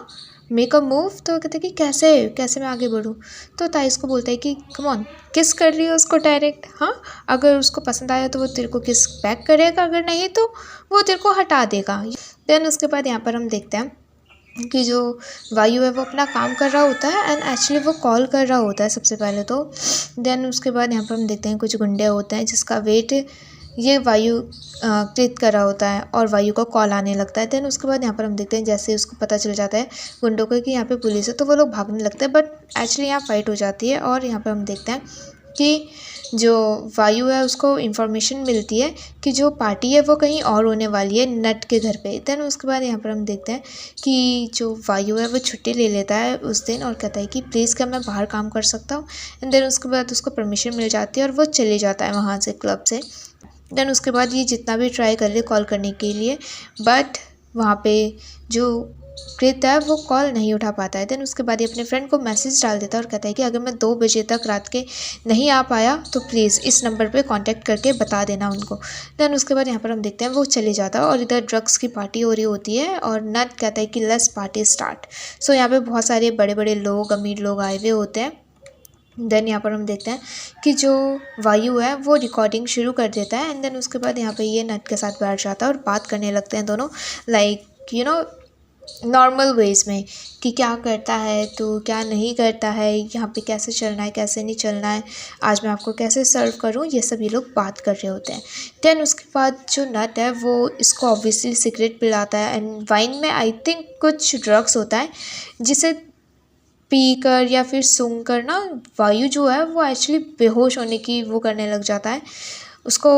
मेक अ मूव। तो कहते हैं कि कैसे कैसे मैं आगे बढ़ूँ। तो ताई इसको बोलता है कि कम ऑन किस कर रही है उसको डायरेक्ट, हाँ अगर उसको पसंद आया तो वो तेरे को किस बैक करेगा, अगर नहीं तो वो तेरे को हटा देगा। देन उसके बाद यहाँ पर हम देखते हैं कि जो वायु है वो अपना काम कर रहा होता है, एंड एक्चुअली वो कॉल कर रहा होता है सबसे पहले तो। देन उसके बाद यहाँ पर हम देखते हैं कुछ गुंडे होते हैं जिसका वेट ये वायु कृत कर रहा होता है और वायु को कॉल आने लगता है। देन उसके बाद यहाँ पर हम देखते हैं जैसे उसको पता चल जाता है गुंडों को कि यहाँ पे पुलिस है, तो वो लोग भागने लगते हैं, बट एक्चुअली यहाँ फाइट हो जाती है। और यहाँ पर हम देखते हैं कि जो वायु है उसको इन्फॉर्मेशन मिलती है कि जो पार्टी है वो कहीं और होने वाली है नट के घर पे। देन उसके बाद यहाँ पर हम देखते हैं कि जो वायु है वो छुट्टी ले लेता है उस दिन और कहता है कि प्लीज़ क्या मैं बाहर काम कर सकता हूँ। एंड देन उसके बाद उसको परमिशन मिल जाती है और वो चले जाता है वहाँ से क्लब से। देन उसके बाद ये जितना भी ट्राई कर ले कॉल करने के लिए, बट वहाँ पे जो कृत है वो कॉल नहीं उठा पाता है। देन उसके बाद ये अपने फ्रेंड को मैसेज डाल देता है और कहता है कि अगर मैं 2 बजे तक रात के नहीं आ पाया तो प्लीज़ इस नंबर पे कांटेक्ट करके बता देना उनको। देन उसके बाद यहाँ पर हम देखते हैं वो चले जाता है और इधर ड्रग्स की पार्टी हो रही होती है और नट कहता है कि लेट्स पार्टी स्टार्ट। सो यहाँ पे बहुत सारे बड़े बड़े लोग अमीर लोग आए हुए होते हैं। देन यहाँ पर हम देखते हैं कि जो वायु है वो रिकॉर्डिंग शुरू कर देता है, एंड देन उसके बाद यहाँ पे ये नट के साथ बैठ जाता है और बात करने लगते हैं दोनों, like you know normal ways में कि क्या करता है तो क्या नहीं करता है, यहाँ पे कैसे चलना है कैसे नहीं चलना है, आज मैं आपको कैसे सर्व करूँ, ये सब ये लोग बात कर रहे होते हैं। देन उसके बाद जो नट है वो इसको ऑब्वियसली सिगरेट पिलाता है, एंड वाइन में आई थिंक कुछ ड्रग्स होता है जिसे पी कर या फिर सूंघ कर ना वायु जो है वो एक्चुअली बेहोश होने की वो करने लग जाता है, उसको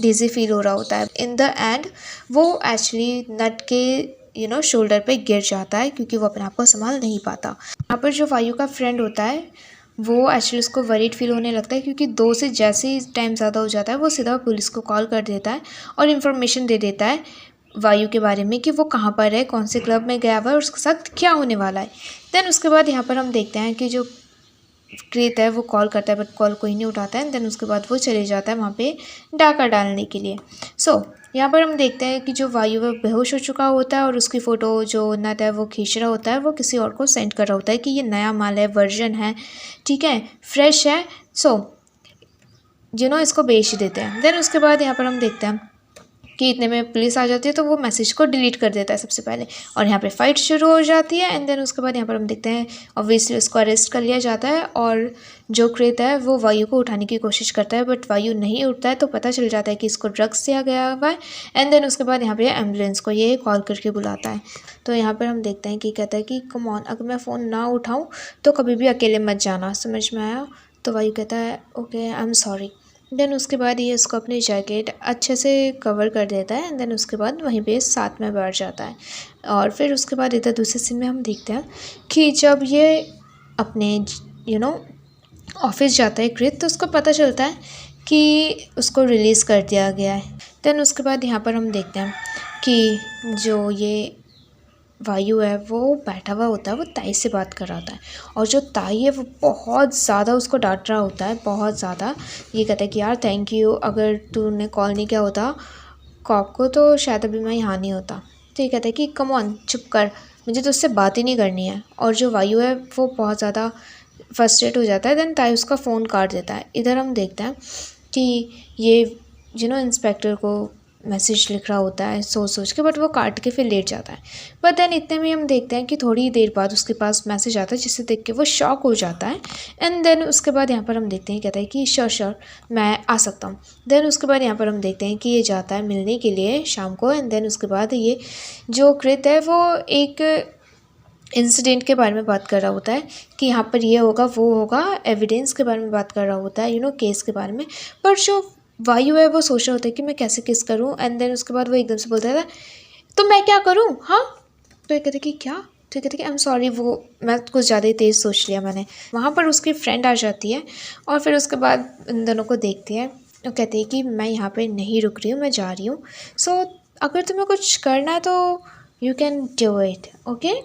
डिज़ी फील हो रहा होता है। इन द एंड वो एक्चुअली नट के शोल्डर पे गिर जाता है क्योंकि वो अपने आप को संभाल नहीं पाता। यहाँ पर जो वायु का फ्रेंड होता है वो एक्चुअली उसको वरीड फील होने लगता है क्योंकि 2 से जैसे ही टाइम ज़्यादा हो जाता है वो सीधा पुलिस को कॉल कर देता है और इन्फॉर्मेशन दे देता है वायु के बारे में कि वो कहाँ पर है, कौन से क्लब में गया हुआ है और उसके साथ क्या होने वाला है। देन उसके बाद यहाँ पर हम देखते हैं कि जो कृत है वो कॉल करता है बट कॉल कोई नहीं उठाता है। देन उसके बाद वो चले जाता है वहाँ पे डाका डालने के लिए। यहाँ पर हम देखते हैं कि जो वायु है बेहोश हो चुका होता है और उसकी फ़ोटो जो नट है वो खींच रहा होता है, वो किसी और को सेंड कर रहा होता है कि ये नया माल है, वर्जन है, ठीक है, फ्रेश है, इसको बेच देते हैं। देन उसके बाद यहाँ पर हम देखते हैं कि इतने में पुलिस आ जाती है तो वो मैसेज को डिलीट कर देता है सबसे पहले, और यहाँ पे फाइट शुरू हो जाती है। एंड देन उसके बाद यहाँ पर हम देखते हैं ऑब्वियसली उसको अरेस्ट कर लिया जाता है, और जो कृत है वो वायु को उठाने की कोशिश करता है, बट वायु नहीं उठता है, तो पता चल जाता है कि इसको ड्रग्स दिया गया हुआ है। एंड देन उसके बाद यहाँ पे एम्बुलेंस को ये कॉल करके बुलाता है। तो यहाँ पर हम देखते हैं कि कहता है कि कम ऑन, अगर मैं फ़ोन ना उठाऊँ तो कभी भी अकेले मत जाना, समझ में आया? तो वायु कहता है okay I am sorry. Then उसके बाद ये उसको अपनी जैकेट अच्छे से कवर कर देता है। एंड देन उसके बाद वहीं पे साथ में बैठ जाता है। और फिर उसके बाद इधर दूसरे सीन में हम देखते हैं कि जब ये अपने ऑफिस जाता है कृत, तो उसको पता चलता है कि उसको रिलीज़ कर दिया गया है। देन उसके बाद यहाँ पर हम देखते हैं कि जो ये वायु है वो बैठा हुआ होता है, वो ताई से बात कर रहा होता है, और जो ताई है वो बहुत ज़्यादा उसको डांट रहा होता है, बहुत ज़्यादा। ये कहता है कि यार थैंक यू, अगर तूने कॉल नहीं किया होता कॉप को तो शायद अभी मैं यहाँ नहीं होता। तो ये कहता है कि कम ऑन चुप कर, मुझे तो उससे बात ही नहीं करनी है। और जो वायु है वो बहुत ज़्यादा फ्रस्ट्रेट हो जाता है। देन ताई उसका फ़ोन काट देता है। इधर हम देखते हैं कि ये इंस्पेक्टर को मैसेज लिख रहा होता है सोच सोच के, बट वो काट के फिर लेट जाता है। बट देन इतने में हम देखते हैं कि थोड़ी देर बाद उसके पास मैसेज आता है, जिसे देख के वो शॉक हो जाता है। एंड देन उसके बाद यहाँ पर हम देखते हैं कहता है कि श्योर मैं आ सकता हूँ। देन उसके बाद यहाँ पर हम देखते हैं कि ये जाता है मिलने के लिए शाम को। एंड देन उसके बाद ये जो कृत है वो एक इंसिडेंट के बारे में बात कर रहा होता है कि यहाँ पर ये होगा वो होगा, एविडेंस के बारे में बात कर रहा होता है, केस के बारे में। पर जो वायु है वो सोच रहा होता है कि मैं कैसे किस करूं। एंड देन उसके बाद वो एकदम से बोलता है तो मैं क्या करूं, हाँ? तो ये कहते कि क्या? तो ये कहते कि आई एम सॉरी, वो मैं कुछ ज़्यादा ही तेज़ सोच लिया मैंने। वहाँ पर उसकी फ्रेंड आ जाती है और फिर उसके बाद इन दोनों को देखती है और कहती है कि मैं यहाँ पे नहीं रुक रही हूँ, मैं जा रही हूँ। सो अगर तुम्हें कुछ करना है तो you can do it, okay.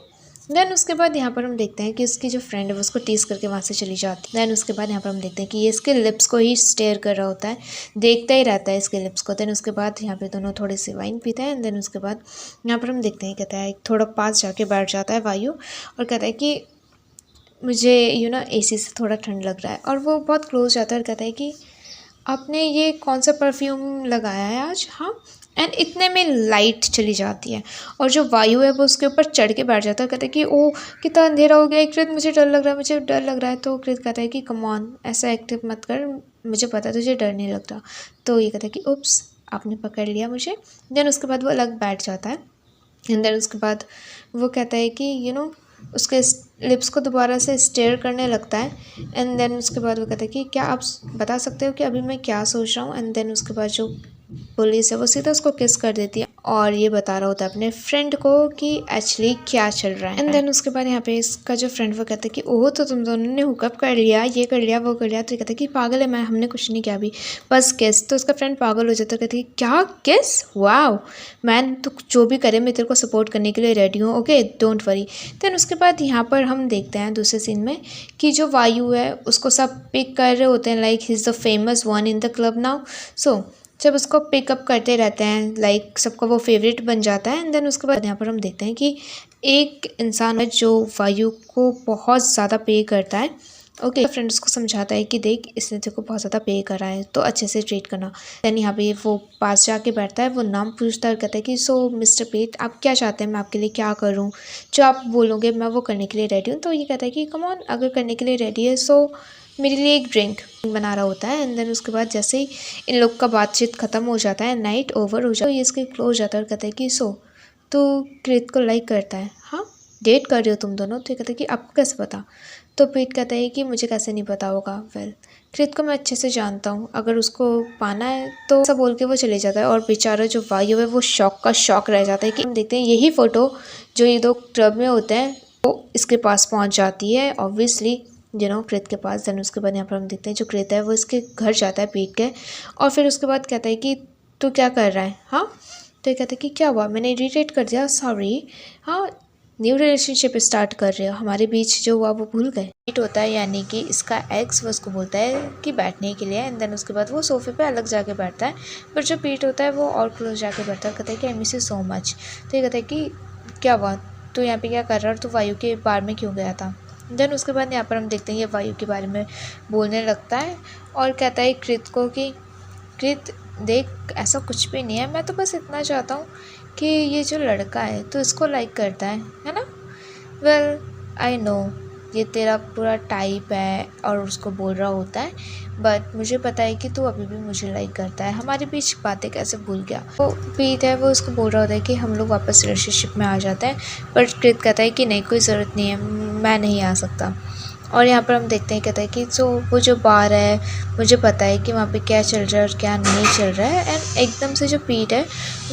Then उसके बाद यहाँ पर हम देखते हैं कि इसकी जो फ्रेंड है वो उसको टीज़ करके वहाँ से चली जाती है। देन उसके बाद यहाँ पर हम देखते हैं कि ये इसके लिप्स को ही स्टेयर कर रहा होता है, देखता ही रहता है इसके लिप्स को। देन उसके बाद यहाँ पे दोनों थोड़ी सी वाइन पीते हैं। देन उसके बाद यहाँ पर हम देखते हैं कहता है थोड़ा पास जाके बैठ जाता है वायु और कहता है कि मुझे एसी से थोड़ा ठंड लग रहा है। और वो बहुत क्लोज जाता है और कहता है कि आपने ये कौन सा परफ्यूम लगाया है आज, हाँ? एंड इतने में लाइट चली जाती है और जो वायु है वो उसके ऊपर चढ़ के बैठ जाता है। कहता है कि ओ कितना अंधेरा हो गया कृत, मुझे डर लग रहा है, मुझे डर लग रहा है। तो कृत कहता है कि कम ऑन, ऐसा एक्टिव मत कर, मुझे पता है तुझे डर नहीं लग रहा। तो ये कहता है कि उप्स, आपने पकड़ लिया मुझे। देन उसके बाद वो अलग बैठ जाता है। एंड देन उसके बाद वो कहता है कि उसके लिप्स को दोबारा से स्टेयर करने लगता है। एंड देन उसके बाद वो कहता है कि क्या आप बता सकते हो कि अभी मैं क्या सोच रहा हूँ। एंड देन उसके बाद जो पुलिस है वो सीधा उसको किस कर देती है और ये बता रहा होता है अपने फ्रेंड को कि एक्चुअली क्या चल रहा है। एंड देन उसके बाद यहाँ पे इसका जो फ्रेंड वो कहता है कि ओह तो तुम दोनों ने हुकअप कर लिया, ये कर लिया वो कर लिया। तो ये कहता है कि पागल है, हमने कुछ नहीं किया अभी, बस किस। तो उसका फ्रेंड पागल हो जाता है, कहती है क्या किस, वाओ मैन, तो जो भी करे मैं तेरे को सपोर्ट करने के लिए रेडी हूँ, ओके डोंट वरी। देन उसके बाद यहाँ पर हम देखते हैं दूसरे सीन में कि जो वायु है उसको सब पिक कर रहे होते हैं, like he is the famous one in the club now. So जब उसको पिकअप करते रहते हैं, लाइक सबका वो फेवरेट बन जाता है। एंड देन उसके बाद यहाँ पर हम देखते हैं कि एक इंसान है जो वायु को बहुत ज़्यादा पे करता है, ओके। फ्रेंड उसको समझाता है कि देख इसने तेरे को बहुत ज़्यादा पे करा है तो अच्छे से ट्रीट करना। देन यहाँ पे वो पास जाके बैठता है, वो नाम पूछता है और कहता है कि सो मिस्टर पेट आप क्या चाहते हैं, मैं आपके लिए क्या करूँ, जो आप बोलोगे मैं वो करने के लिए रेडी हूँ। तो ये कहता है कि कम ऑन, अगर करने के लिए रेडी है सो मेरे लिए एक ड्रिंक बना रहा होता है। एंड देन उसके बाद जैसे ही इन लोग का बातचीत ख़त्म हो जाता है, नाइट ओवर हो जाता है, तो ये इसके क्लोज जाता है और कहता है कि सो तो कृत को लाइक करता है, हाँ डेट कर रहे हो तुम दोनों। तो ये कहता है कि आपको कैसे पता। तो पीट कहता है कि मुझे कैसे नहीं पता होगा, वेल कृत को मैं अच्छे से जानता हूँ, अगर उसको पाना है तो ऐसा बोल के वो चले जाता है। और बेचारा जो वायु है वो शॉक का शॉक रह जाता है कि हम देखते हैं यही फ़ोटो जो ये दो क्लब में होते हैं वो इसके पास पहुँच जाती है ऑब्वियसली कृत के पास। देन उसके बाद यहाँ पर हम देखते हैं जो कृत है वो इसके घर जाता है पीट के, और फिर उसके बाद कहता है कि तू क्या कर रहा है, हाँ? तो ये कहता है कि क्या हुआ, मैंने इरिटेट कर दिया, सॉरी, हाँ न्यू रिलेशनशिप स्टार्ट कर रहे हो, हमारे बीच जो हुआ वो भूल गए। मीट होता है यानी कि इसका एक्स वो उसको बोलता है कि बैठने के लिए। एंड देन उसके बाद वो सोफे पे अलग जाके बैठता है, पर जो पीट होता है वो और क्लोज जाके बैठता है, कहता है कि I miss you so much. तो ये कहता है कि क्या हुआ, तू यहाँ पे क्या कर रहा है और तू वायु के बार में क्यों गया था। देन उसके बाद यहाँ पर हम देखते हैं ये वायु के बारे में बोलने लगता है और कहता है कृत को कि कृत देख ऐसा कुछ भी नहीं है, मैं तो बस इतना चाहता हूँ कि ये जो लड़का है तो इसको लाइक करता है ना। वेल आई नो ये तेरा पूरा टाइप है और उसको बोल रहा होता है, बट मुझे पता है कि तू अभी भी मुझे लाइक करता है। हमारे बीच बातें कैसे भूल गया। वो पीत है वो उसको बोल रहा होता है कि हम लोग वापस रिलेशनशिप में आ जाते हैं, बट कृत कहता है कि नहीं कोई ज़रूरत नहीं है, मैं नहीं आ सकता। और यहाँ पर हम देखते हैं कहता है कि वो जो बार है मुझे पता है कि वहाँ पे क्या चल रहा है और क्या नहीं चल रहा है। एंड एकदम से जो पीट है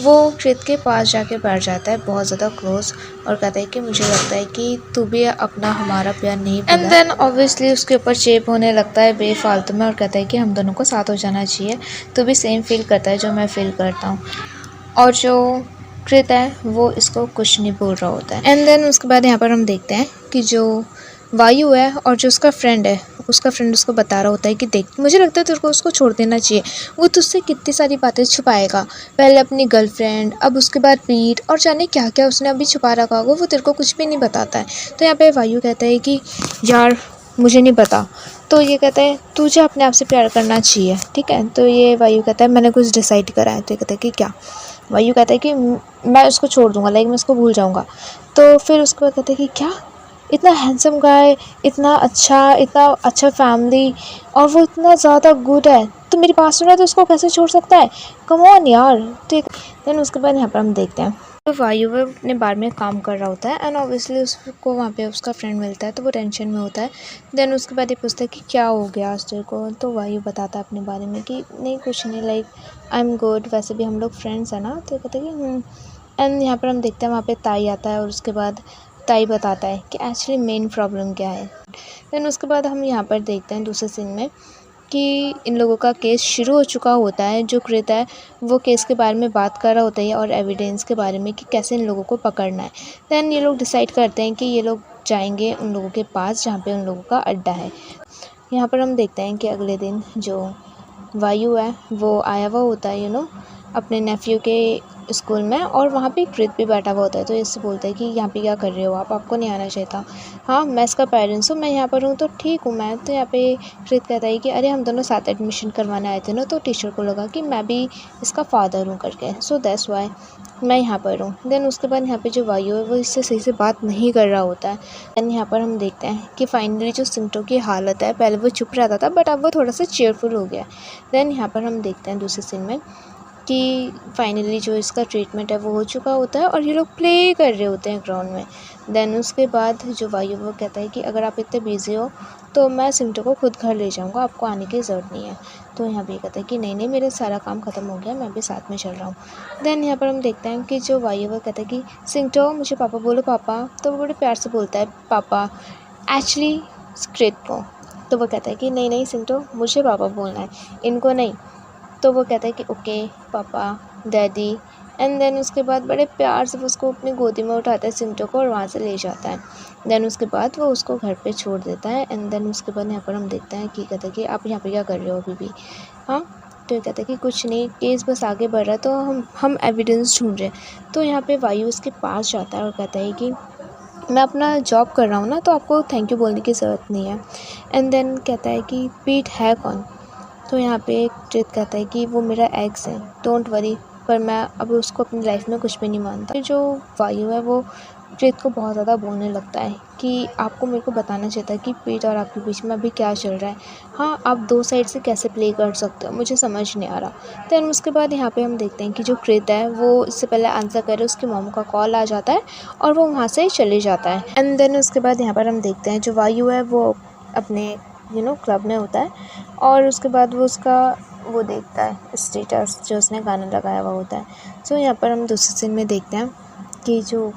वो कृत के पास जाके बैठ जाता है बहुत ज़्यादा क्लोज और कहता है कि मुझे लगता है कि तू भी अपना हमारा प्यार नहीं भूला। एंड देन ऑब्वियसली उसके ऊपर चेप होने लगता है बेफालतू में और कहता है कि हम दोनों को साथ हो जाना चाहिए, तू भी सेम फील करता है जो मैं फील करता हूँ। और जो कृत है वो इसको कुछ नहीं बोल रहा होता है। एंड देन उसके बाद यहाँ पर हम देखते हैं कि जो वायु है और जो उसका फ्रेंड है, उसका फ्रेंड उसको बता रहा होता है कि देख मुझे लगता है तेरे को उसको छोड़ देना चाहिए, वो तुझसे कितनी सारी बातें छुपाएगा, पहले अपनी गर्लफ्रेंड, अब उसके बाद पीठ, और जाने क्या क्या उसने अभी छुपा रखा होगा, वो तेरे को कुछ भी नहीं बताता है। तो यहाँ पे वायु कहता है कि यार मुझे नहीं पता। तो ये कहता है तुझे अपने आप से प्यार करना चाहिए, ठीक है। तो ये वायु कहता है मैंने कुछ डिसाइड करा है। तो ये कहता है कि क्या। वायु कहता है कि मैं उसको छोड़ दूंगा, लाइक मैं उसको भूल जाऊंगा। तो फिर उसके बाद कहते हैं कि क्या, इतना हैंडसम गाय, इतना अच्छा फैमिली, और वो इतना ज़्यादा गुड है, तो मेरी बात सुना तो उसको कैसे छोड़ सकता है, कम ऑन यार, ठीक। देन उसके बाद यहाँ पर हम देखते हैं तो वायु वो अपने बार में काम कर रहा होता है एंड ऑब्वियसली उसको वहाँ पे उसका फ्रेंड मिलता है तो वो टेंशन में होता है। देन उसके बाद ये पूछता है कि क्या हो गया आज तेरे को। तो वायु बताता है अपने बारे में कि नहीं कुछ नहीं, लाइक आई एम गुड, वैसे भी हम लोग फ्रेंड्स हैं ना। तो कहते हैं कि एंड यहाँ पर हम देखते हैं वहाँ पे ताई आता है और उसके बाद ताई बताता है कि एक्चुअली मेन प्रॉब्लम क्या है। देन उसके बाद हम यहाँ पर देखते हैं दूसरे सीन में कि इन लोगों का केस शुरू हो चुका होता है। जो कृत है वो केस के बारे में बात कर रहा होता है और एविडेंस के बारे में कि कैसे इन लोगों को पकड़ना है। देन ये लोग डिसाइड करते हैं कि ये लोग जाएंगे उन लोगों के पास जहाँ पे उन लोगों का अड्डा है। यहाँ पर हम देखते हैं कि अगले दिन जो वायु है वो आया हुआ होता है अपने नेफ्यू के स्कूल में, और वहाँ पे कृत भी बैठा हुआ होता है। तो इससे बोलता है कि यहाँ पे क्या कर रहे हो आप, आपको नहीं आना चाहिए था। हाँ मैं इसका पेरेंट्स हूँ, मैं यहाँ पर हूँ तो ठीक हूँ मैं। तो यहाँ पे कृत कहता है कि अरे हम दोनों साथ एडमिशन करवाने आए थे ना, तो टीचर को लगा कि मैं भी इसका फादर हूँ करके, सो दैट्स वाई मैं यहाँ पर हूँ। देन उसके बाद यहाँ पे जो वायु है वो इससे सही से बात नहीं कर रहा होता है। देन यहाँ पर हम देखते हैं कि फाइनली जो सिंटो की हालत है, पहले वो चुप रहता था बट अब वो थोड़ा सा चेयरफुल हो गया। देन यहाँ पर हम देखते हैं दूसरे सीन में कि फाइनली जो इसका ट्रीटमेंट है वो हो चुका होता है और ये लोग प्ले कर रहे होते हैं ग्राउंड में। देन उसके बाद जो वायु वो कहता है कि अगर आप इतने बिजी हो तो मैं सिंटो को खुद घर ले जाऊंगा, आपको आने की ज़रूरत नहीं है। तो यहाँ पे कहता है कि नहीं मेरा सारा काम ख़त्म हो गया, मैं भी साथ में चल रहा हूँ। देन यहाँ पर हम देखते हैं कि जो वायु वो कहता है कि सिंटो मुझे पापा बोलो पापा। तो वो बड़े प्यार से बोलता है पापा, एक्चुअली कृत को। तो वो कहता है कि नहीं सिंटो मुझे पापा बोलना है, इनको नहीं। तो वो कहता है कि ओके पापा डैडी। एंड देन उसके बाद बड़े प्यार से वो उसको अपनी गोदी में उठाता है सिंटो को और वहाँ से ले जाता है। देन उसके बाद वो उसको घर पे छोड़ देता है। एंड देन उसके बाद यहाँ पर हम देखते हैं कि कहता है कि आप यहाँ पे क्या कर रहे हो अभी भी। हाँ तो ये कहता है कि कुछ नहीं, केस बस आगे बढ़ रहा है तो हम एविडेंस ढूंढ रहे हैं। तो यहाँ पे वायु उसके पास जाता है और कहता है कि मैं अपना जॉब कर रहा हूँ ना, तो आपको थैंक यू बोलने की ज़रूरत नहीं है। एंड देन कहता है कि पीट है कौन। तो यहाँ पे कृत कहता है कि वो मेरा एक्स है, डोंट वरी, पर मैं अब उसको अपनी लाइफ में कुछ भी नहीं मानता। जो वायु है वो कृत को बहुत ज़्यादा बोलने लगता है कि आपको मेरे को बताना चाहिए था कि पीट और आपके बीच में अभी क्या चल रहा है। हाँ आप दो साइड से कैसे प्ले कर सकते हो, मुझे समझ नहीं आ रहा। देन उसके बाद यहाँ पे हम देखते हैं कि जो कृत है वो इससे पहले आंसर करे उसकी मॉम का कॉल आ जाता है और वो वहाँ से चले जाता है। एंड देन उसके बाद यहाँ पर हम देखते हैं जो वायु है वो अपने क्लब में होता है और उसके बाद वो उसका वो देखता है स्टेटस जो उसने गाना लगाया हुआ होता है। सो यहाँ पर हम दूसरे सीन में देखते हैं कि जो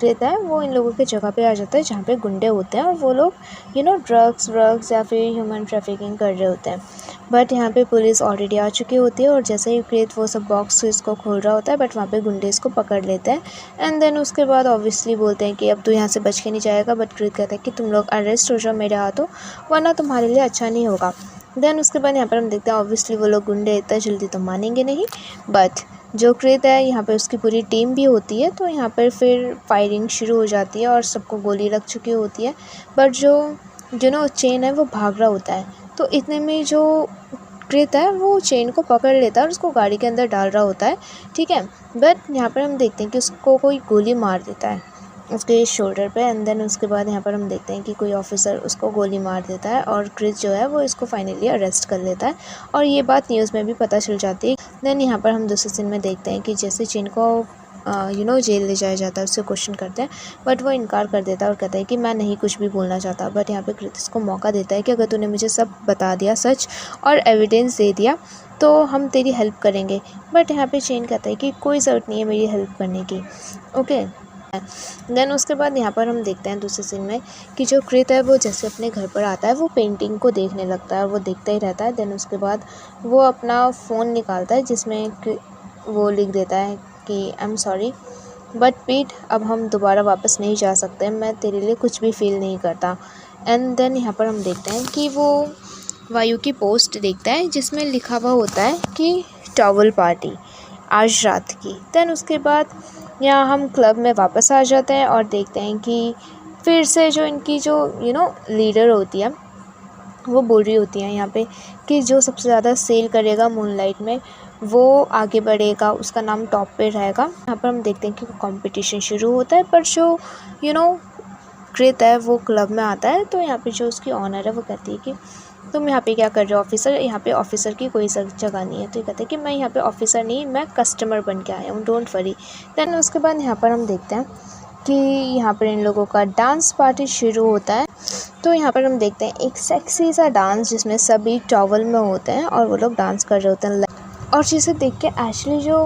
रहता है वो इन लोगों की जगह पे आ जाता है जहाँ पे गुंडे होते हैं और वो लोग ड्रग्स या फिर ह्यूमन ट्रैफिकिंग कर रहे होते हैं। बट यहाँ पे पुलिस ऑलरेडी आ चुकी होती है और जैसे ही कृत वो सब बॉक्स इसको खोल रहा होता है बट वहाँ पे गुंडे इसको पकड़ लेते हैं। एंड देन उसके बाद ऑब्वियसली बोलते हैं कि अब तो यहाँ से बच के नहीं जाएगा। बट कृत कहता है कि तुम लोग अरेस्ट हो जाओ मेरे हाथों, वरना तुम्हारे लिए अच्छा नहीं होगा। देन उसके बाद यहाँ पर हम देखते हैं ऑब्वियसली वो लोग गुंडे इतना जल्दी तो मानेंगे नहीं, बट जो कृत है यहाँ पर उसकी पूरी टीम भी होती है। तो यहाँ पर फिर फायरिंग शुरू हो जाती है और सबको गोली लग चुकी होती है। बट जो चेन है वो भाग रहा होता है। तो इतने में जो कृत है वो चेन को पकड़ लेता है और उसको गाड़ी के अंदर डाल रहा होता है, ठीक है। बट यहाँ पर हम देखते हैं कि उसको कोई गोली मार देता है उसके शोल्डर पे, एंड देन उसके बाद यहाँ पर हम देखते हैं कि कोई ऑफिसर उसको गोली मार देता है और क्रिस जो है वो इसको फाइनली अरेस्ट कर लेता है और ये बात न्यूज़ में भी पता चल जाती है। देन यहाँ पर हम दूसरे सीन में देखते हैं कि जैसे चेन को जेल ले जाया जाता है, उससे क्वेश्चन करते हैं बट वो इनकार कर देता है और कहता है कि मैं नहीं कुछ भी बोलना चाहता। बट यहाँ पे क्रिस को मौका देता है कि अगर तूने मुझे सब बता दिया, सच और एविडेंस दे दिया, तो हम तेरी हेल्प करेंगे। बट यहाँ पे चेन कहता है कि कोई ज़रूरत नहीं है मेरी हेल्प करने की, ओके। देन उसके बाद यहाँ पर हम देखते हैं दूसरे सीन में कि जो कृत है वो जैसे अपने घर पर आता है वो पेंटिंग को देखने लगता है और वो देखता ही रहता है। देन उसके बाद वो अपना फ़ोन निकालता है जिसमें वो लिख देता है कि आई एम सॉरी बट पीट, अब हम दोबारा वापस नहीं जा सकते, मैं तेरे लिए कुछ भी फील नहीं करता। एंड देन यहाँ पर हम देखते हैं कि वो वायु की पोस्ट देखता है जिसमें लिखा हुआ होता है कि टॉवल पार्टी आज रात की। देन उसके बाद यहाँ हम क्लब में वापस आ जाते हैं और देखते हैं कि फिर से जो इनकी जो लीडर होती है वो बोल रही होती है यहाँ पे कि जो सबसे ज़्यादा सेल करेगा मूनलाइट में वो आगे बढ़ेगा, उसका नाम टॉप पे रहेगा। यहाँ पर हम देखते हैं कि कंपटीशन शुरू होता है, पर जो कृत है वो क्लब में आता है। तो यहाँ पे जो उसकी ऑनर है वो कहती है कि तुम यहाँ पे क्या कर रहे हो ऑफिसर, यहाँ पे ऑफिसर की कोई जगह नहीं है। तो ये कहते हैं कि मैं यहाँ पे ऑफिसर नहीं, मैं कस्टमर बन के आया हूँ, डोंट वरी। देन उसके बाद यहाँ पर हम देखते हैं कि यहाँ पर इन लोगों का डांस पार्टी शुरू होता है। तो यहाँ पर हम देखते हैं एक सेक्सी सा डांस जिसमें सभी टॉवल में होते हैं और वो लोग डांस कर रहे होते हैं। और जिसे देख के एक्चुअली जो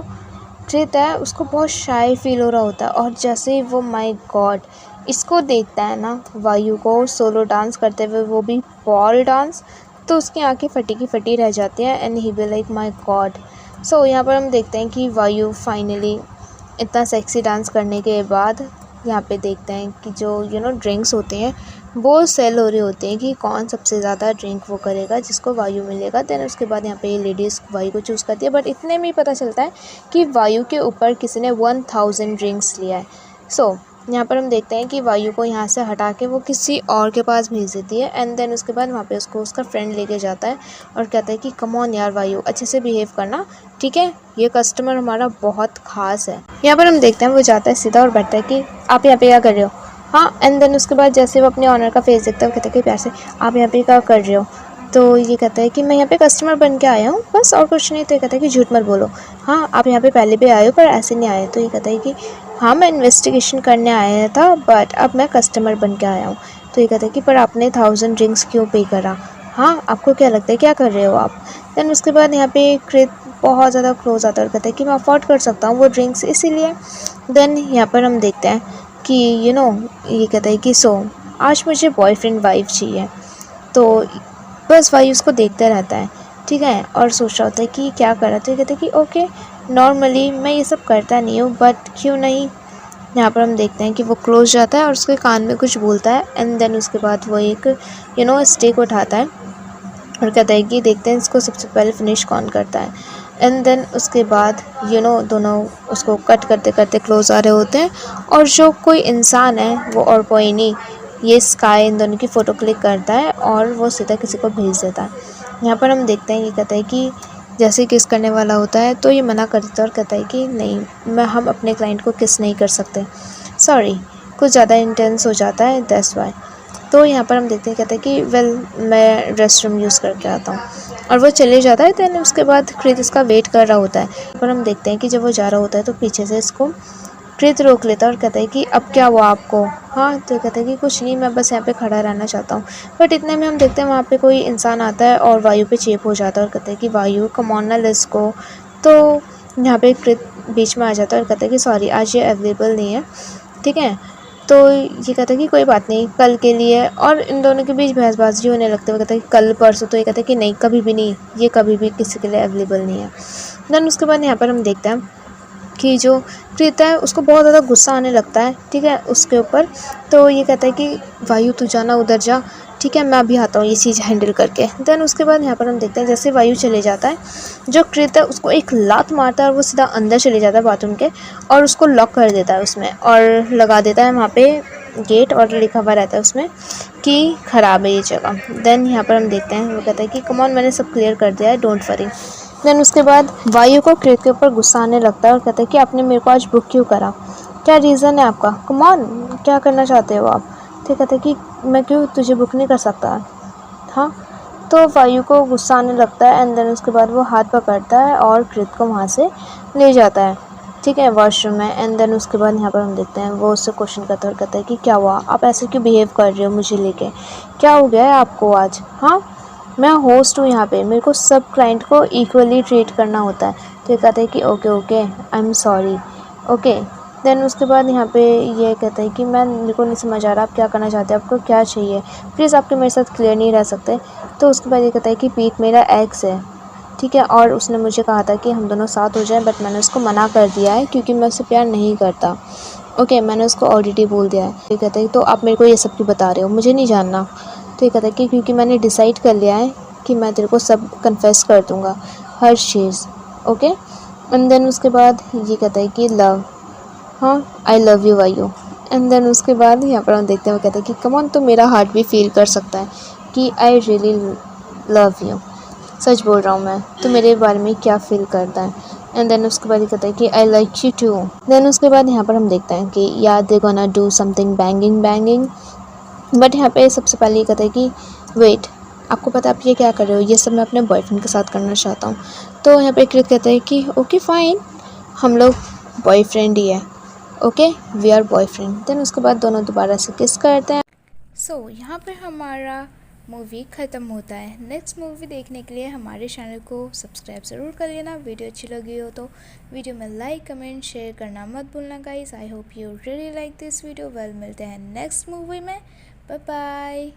कृत है उसको बहुत शाय फील हो रहा होता है और जैसे वो माय गॉड इसको देखता है ना वायु को सोलो डांस करते हुए, वो भी बॉल डांस, तो उसकी आंखें फटी की फटी रह जाती हैं and he be like my god. So यहाँ पर हम देखते हैं कि वायु फाइनली इतना सेक्सी डांस करने के बाद यहाँ पे देखते हैं कि जो ड्रिंक्स होते हैं वो सेल हो रहे होते हैं कि कौन सबसे ज़्यादा ड्रिंक वो करेगा जिसको वायु मिलेगा। देन उसके बाद यहाँ पे ये लेडीज़ वायु को चूज़ करती है, बट इतने में ही पता चलता है कि वायु के ऊपर किसी ने 1000 ड्रिंक्स लिया है। सो यहाँ पर हम देखते हैं कि वायु को यहाँ से हटा के वो किसी और के पास भेज देती है एंड देन उसके बाद वहाँ पे उसको उसका फ्रेंड लेके जाता है और कहता है कि कम ऑन यार वायु, अच्छे से बिहेव करना, ठीक है, ये कस्टमर हमारा बहुत ख़ास है। यहाँ पर हम देखते हैं वो जाता है सीधा और बैठता है कि आप यहाँ पे क्या कर रहे हो, हाँ। एंड देन उसके बाद जैसे वो अपने ऑनर का फेस देखता है वो कहता है कि प्यार से आप यहाँ पे क्या कर रहे हो। तो ये कहता है कि मैं यहाँ पे कस्टमर बन के आया हूँ बस, और कुछ नहीं। तो ये कहता है कि झूठ मत बोलो, हाँ आप यहाँ पे पहले भी आए हो पर ऐसे नहीं आए। तो ये कहता है कि हाँ मैं इन्वेस्टिगेशन करने आया था बट अब मैं कस्टमर बन के आया हूँ। तो ये कहता है कि पर आपने 1000 ड्रिंक्स क्यों पे करा, हाँ आपको क्या लगता है क्या कर रहे हो आप। देन उसके बाद यहाँ पे कृत बहुत ज़्यादा क्लोज आता है और कहता है कि मैं अफोर्ड कर सकता हूँ वो ड्रिंक्स इसीलिए। देन यहाँ पर हम देखते हैं कि ये कहता है कि आज मुझे बॉयफ्रेंड वाइफ चाहिए। तो बस वायु उसको देखता रहता है, ठीक है, और सोच रहा होता है कि क्या कर रहा। तो ये कहता है कि ओके नॉर्मली मैं ये सब करता नहीं हूँ बट क्यों नहीं। यहाँ पर हम देखते हैं कि वो क्लोज जाता है और उसके कान में कुछ बोलता है एंड देन उसके बाद वो एक स्टिक उठाता है और कहता है कि देखते हैं इसको सबसे पहले फिनिश कौन करता है। एंड देन उसके बाद दोनों उसको कट करते करते क्लोज आ रहे होते हैं और जो कोई इंसान है वो और कोई नहीं, ये स्काई इन दोनों की फ़ोटो क्लिक करता है और वो सीधा किसी को भेज देता है। यहाँ पर हम देखते हैं ये कहता है कि जैसे किस करने वाला होता है तो ये मना कर देता है और कहता है कि नहीं हम अपने क्लाइंट को किस नहीं कर सकते, सॉरी कुछ ज़्यादा इंटेंस हो जाता है दैट्स वाई। तो यहाँ पर हम देखते हैं कहते हैं कि वेल मैं रेस्ट रूम यूज़ करके आता हूँ और वो चले जाता है। देन उसके बाद कृत इसका वेट कर रहा होता है पर हम देखते हैं कि जब वो जा रहा होता है तो पीछे से इसको कृत रोक लेता है और कहता है कि अब क्या हुआ आपको, हाँ। तो कहता है कि कुछ नहीं मैं बस यहाँ पे खड़ा रहना चाहता हूँ। बट इतने में हम देखते हैं वहाँ पे कोई इंसान आता है और वायु पे चेप हो जाता है और कहता है कि वायु कम ऑन ना लेट्स गो। तो यहाँ पे कृत बीच में आ जाता है और कहता है कि सॉरी आज ये अवेलेबल नहीं है, ठीक है। तो ये कहता है कि कोई बात नहीं कल के लिए, और इन दोनों के बीच बहसबाजी होने लगती है। वो कहता है कि कल परसों, तो ये कहता है कि नहीं कभी भी नहीं, ये कभी भी किसी के लिए अवेलेबल नहीं है। देन उसके बाद यहाँ पर हम देखते हैं कि जो कृत है उसको बहुत ज़्यादा गुस्सा आने लगता है, ठीक है, उसके ऊपर। तो ये कहता है कि वायु तू जाना उधर जा, ठीक है, मैं अभी आता हूँ ये चीज़ हैंडल करके। देन उसके बाद यहाँ पर हम देखते हैं जैसे वायु चले जाता है, जो कृत है उसको एक लात मारता है और वो सीधा अंदर चले जाता है बाथरूम के और उसको लॉक कर देता है उसमें और लगा देता है वहाँ पे गेट और लिखा हुआ रहता है उसमें कि ख़राब है ये जगह। देन यहाँ पर हम देखते हैं वो कहता है कि कम ऑन मैंने सब क्लियर कर दिया है, डोंट वरी। देन उसके बाद वायु को क्रित के ऊपर गुस्सा आने लगता है और कहता है कि आपने मेरे को आज बुक क्यों करा, क्या रीज़न है आपका, कम ऑन क्या करना चाहते हो आप। तो कहते हैं कि मैं क्यों तुझे बुक नहीं कर सकता। हाँ, तो वायु को गुस्सा आने लगता है एंड देन उसके बाद वो हाथ पकड़ता है और कृत को वहाँ से ले जाता है, ठीक है, वॉशरूम में। एंड देन उसके बाद यहाँ पर हम देखते हैं वो उससे क्वेश्चन करता है और कहता है कि क्या हुआ, आप ऐसे क्यों बिहेव कर रहे हो मुझे लेके, क्या हो गया है आपको आज। हाँ, मैं होस्ट हूँ यहाँ पे, मेरे को सब क्लाइंट को इक्वली ट्रीट करना होता है। तो ये कहता है कि okay okay I am sorry okay. Then उसके बाद यहाँ पे ये कहता है कि मेरे को नहीं समझ आ रहा आप क्या करना चाहते हैं, आपको क्या चाहिए, प्लीज़ आपके मेरे साथ क्लियर नहीं रह सकते। तो उसके बाद ये कहता है कि पीट मेरा एक्स है, ठीक है, और उसने मुझे कहा था कि हम दोनों साथ हो जाएं, बट मैंने उसको मना कर दिया है क्योंकि मैं उससे प्यार नहीं करता। ओके, मैंने उसको ऑलरेडी बोल दिया है। ये कहता है तो आप मेरे को ये सब क्यों बता रहे हो, मुझे नहीं जानना। तो ये कहता है कि क्योंकि मैंने डिसाइड कर लिया है कि मैं तेरे को सब कन्फेस कर दूँगा, हर चीज़। ओके, एंड देन उसके बाद ये कहता है कि लव, हाँ आई लव यू वायु। एंड देन उसके बाद यहाँ पर हम देखते हैं वो कहता है कि कम ऑन तो मेरा हार्ट भी फील कर सकता है कि आई रियली लव यू, सच बोल रहा हूँ मैं, तो मेरे बारे में क्या फील करता है। एंड देन उसके बाद ये कहता है कि I like you too. Then उसके बाद यहाँ पर हम देखते हैं कि yeah they gonna do something banging banging, but यहाँ पे सबसे पहले ये कहता है कि वेट, आपको पता है आप ये क्या कर रहे हो, ये सब मैं अपने बॉयफ्रेंड के साथ करना चाहता हूँ। तो यहाँ पे कृत कहता है कि ओके फाइन, हम लोग बॉयफ्रेंड ही है, okay we are boyfriend. Then उसके बाद दोनों दोबारा से किस करते हैं। सो यहाँ पर हमारा मूवी ख़त्म होता है। नेक्स्ट मूवी देखने के लिए हमारे चैनल को सब्सक्राइब ज़रूर कर लेना। वीडियो अच्छी लगी हो तो वीडियो में लाइक कमेंट शेयर करना मत भूलना guys. I hope you really like this video. Well, मिलते हैं नेक्स्ट मूवी में। Bye bye.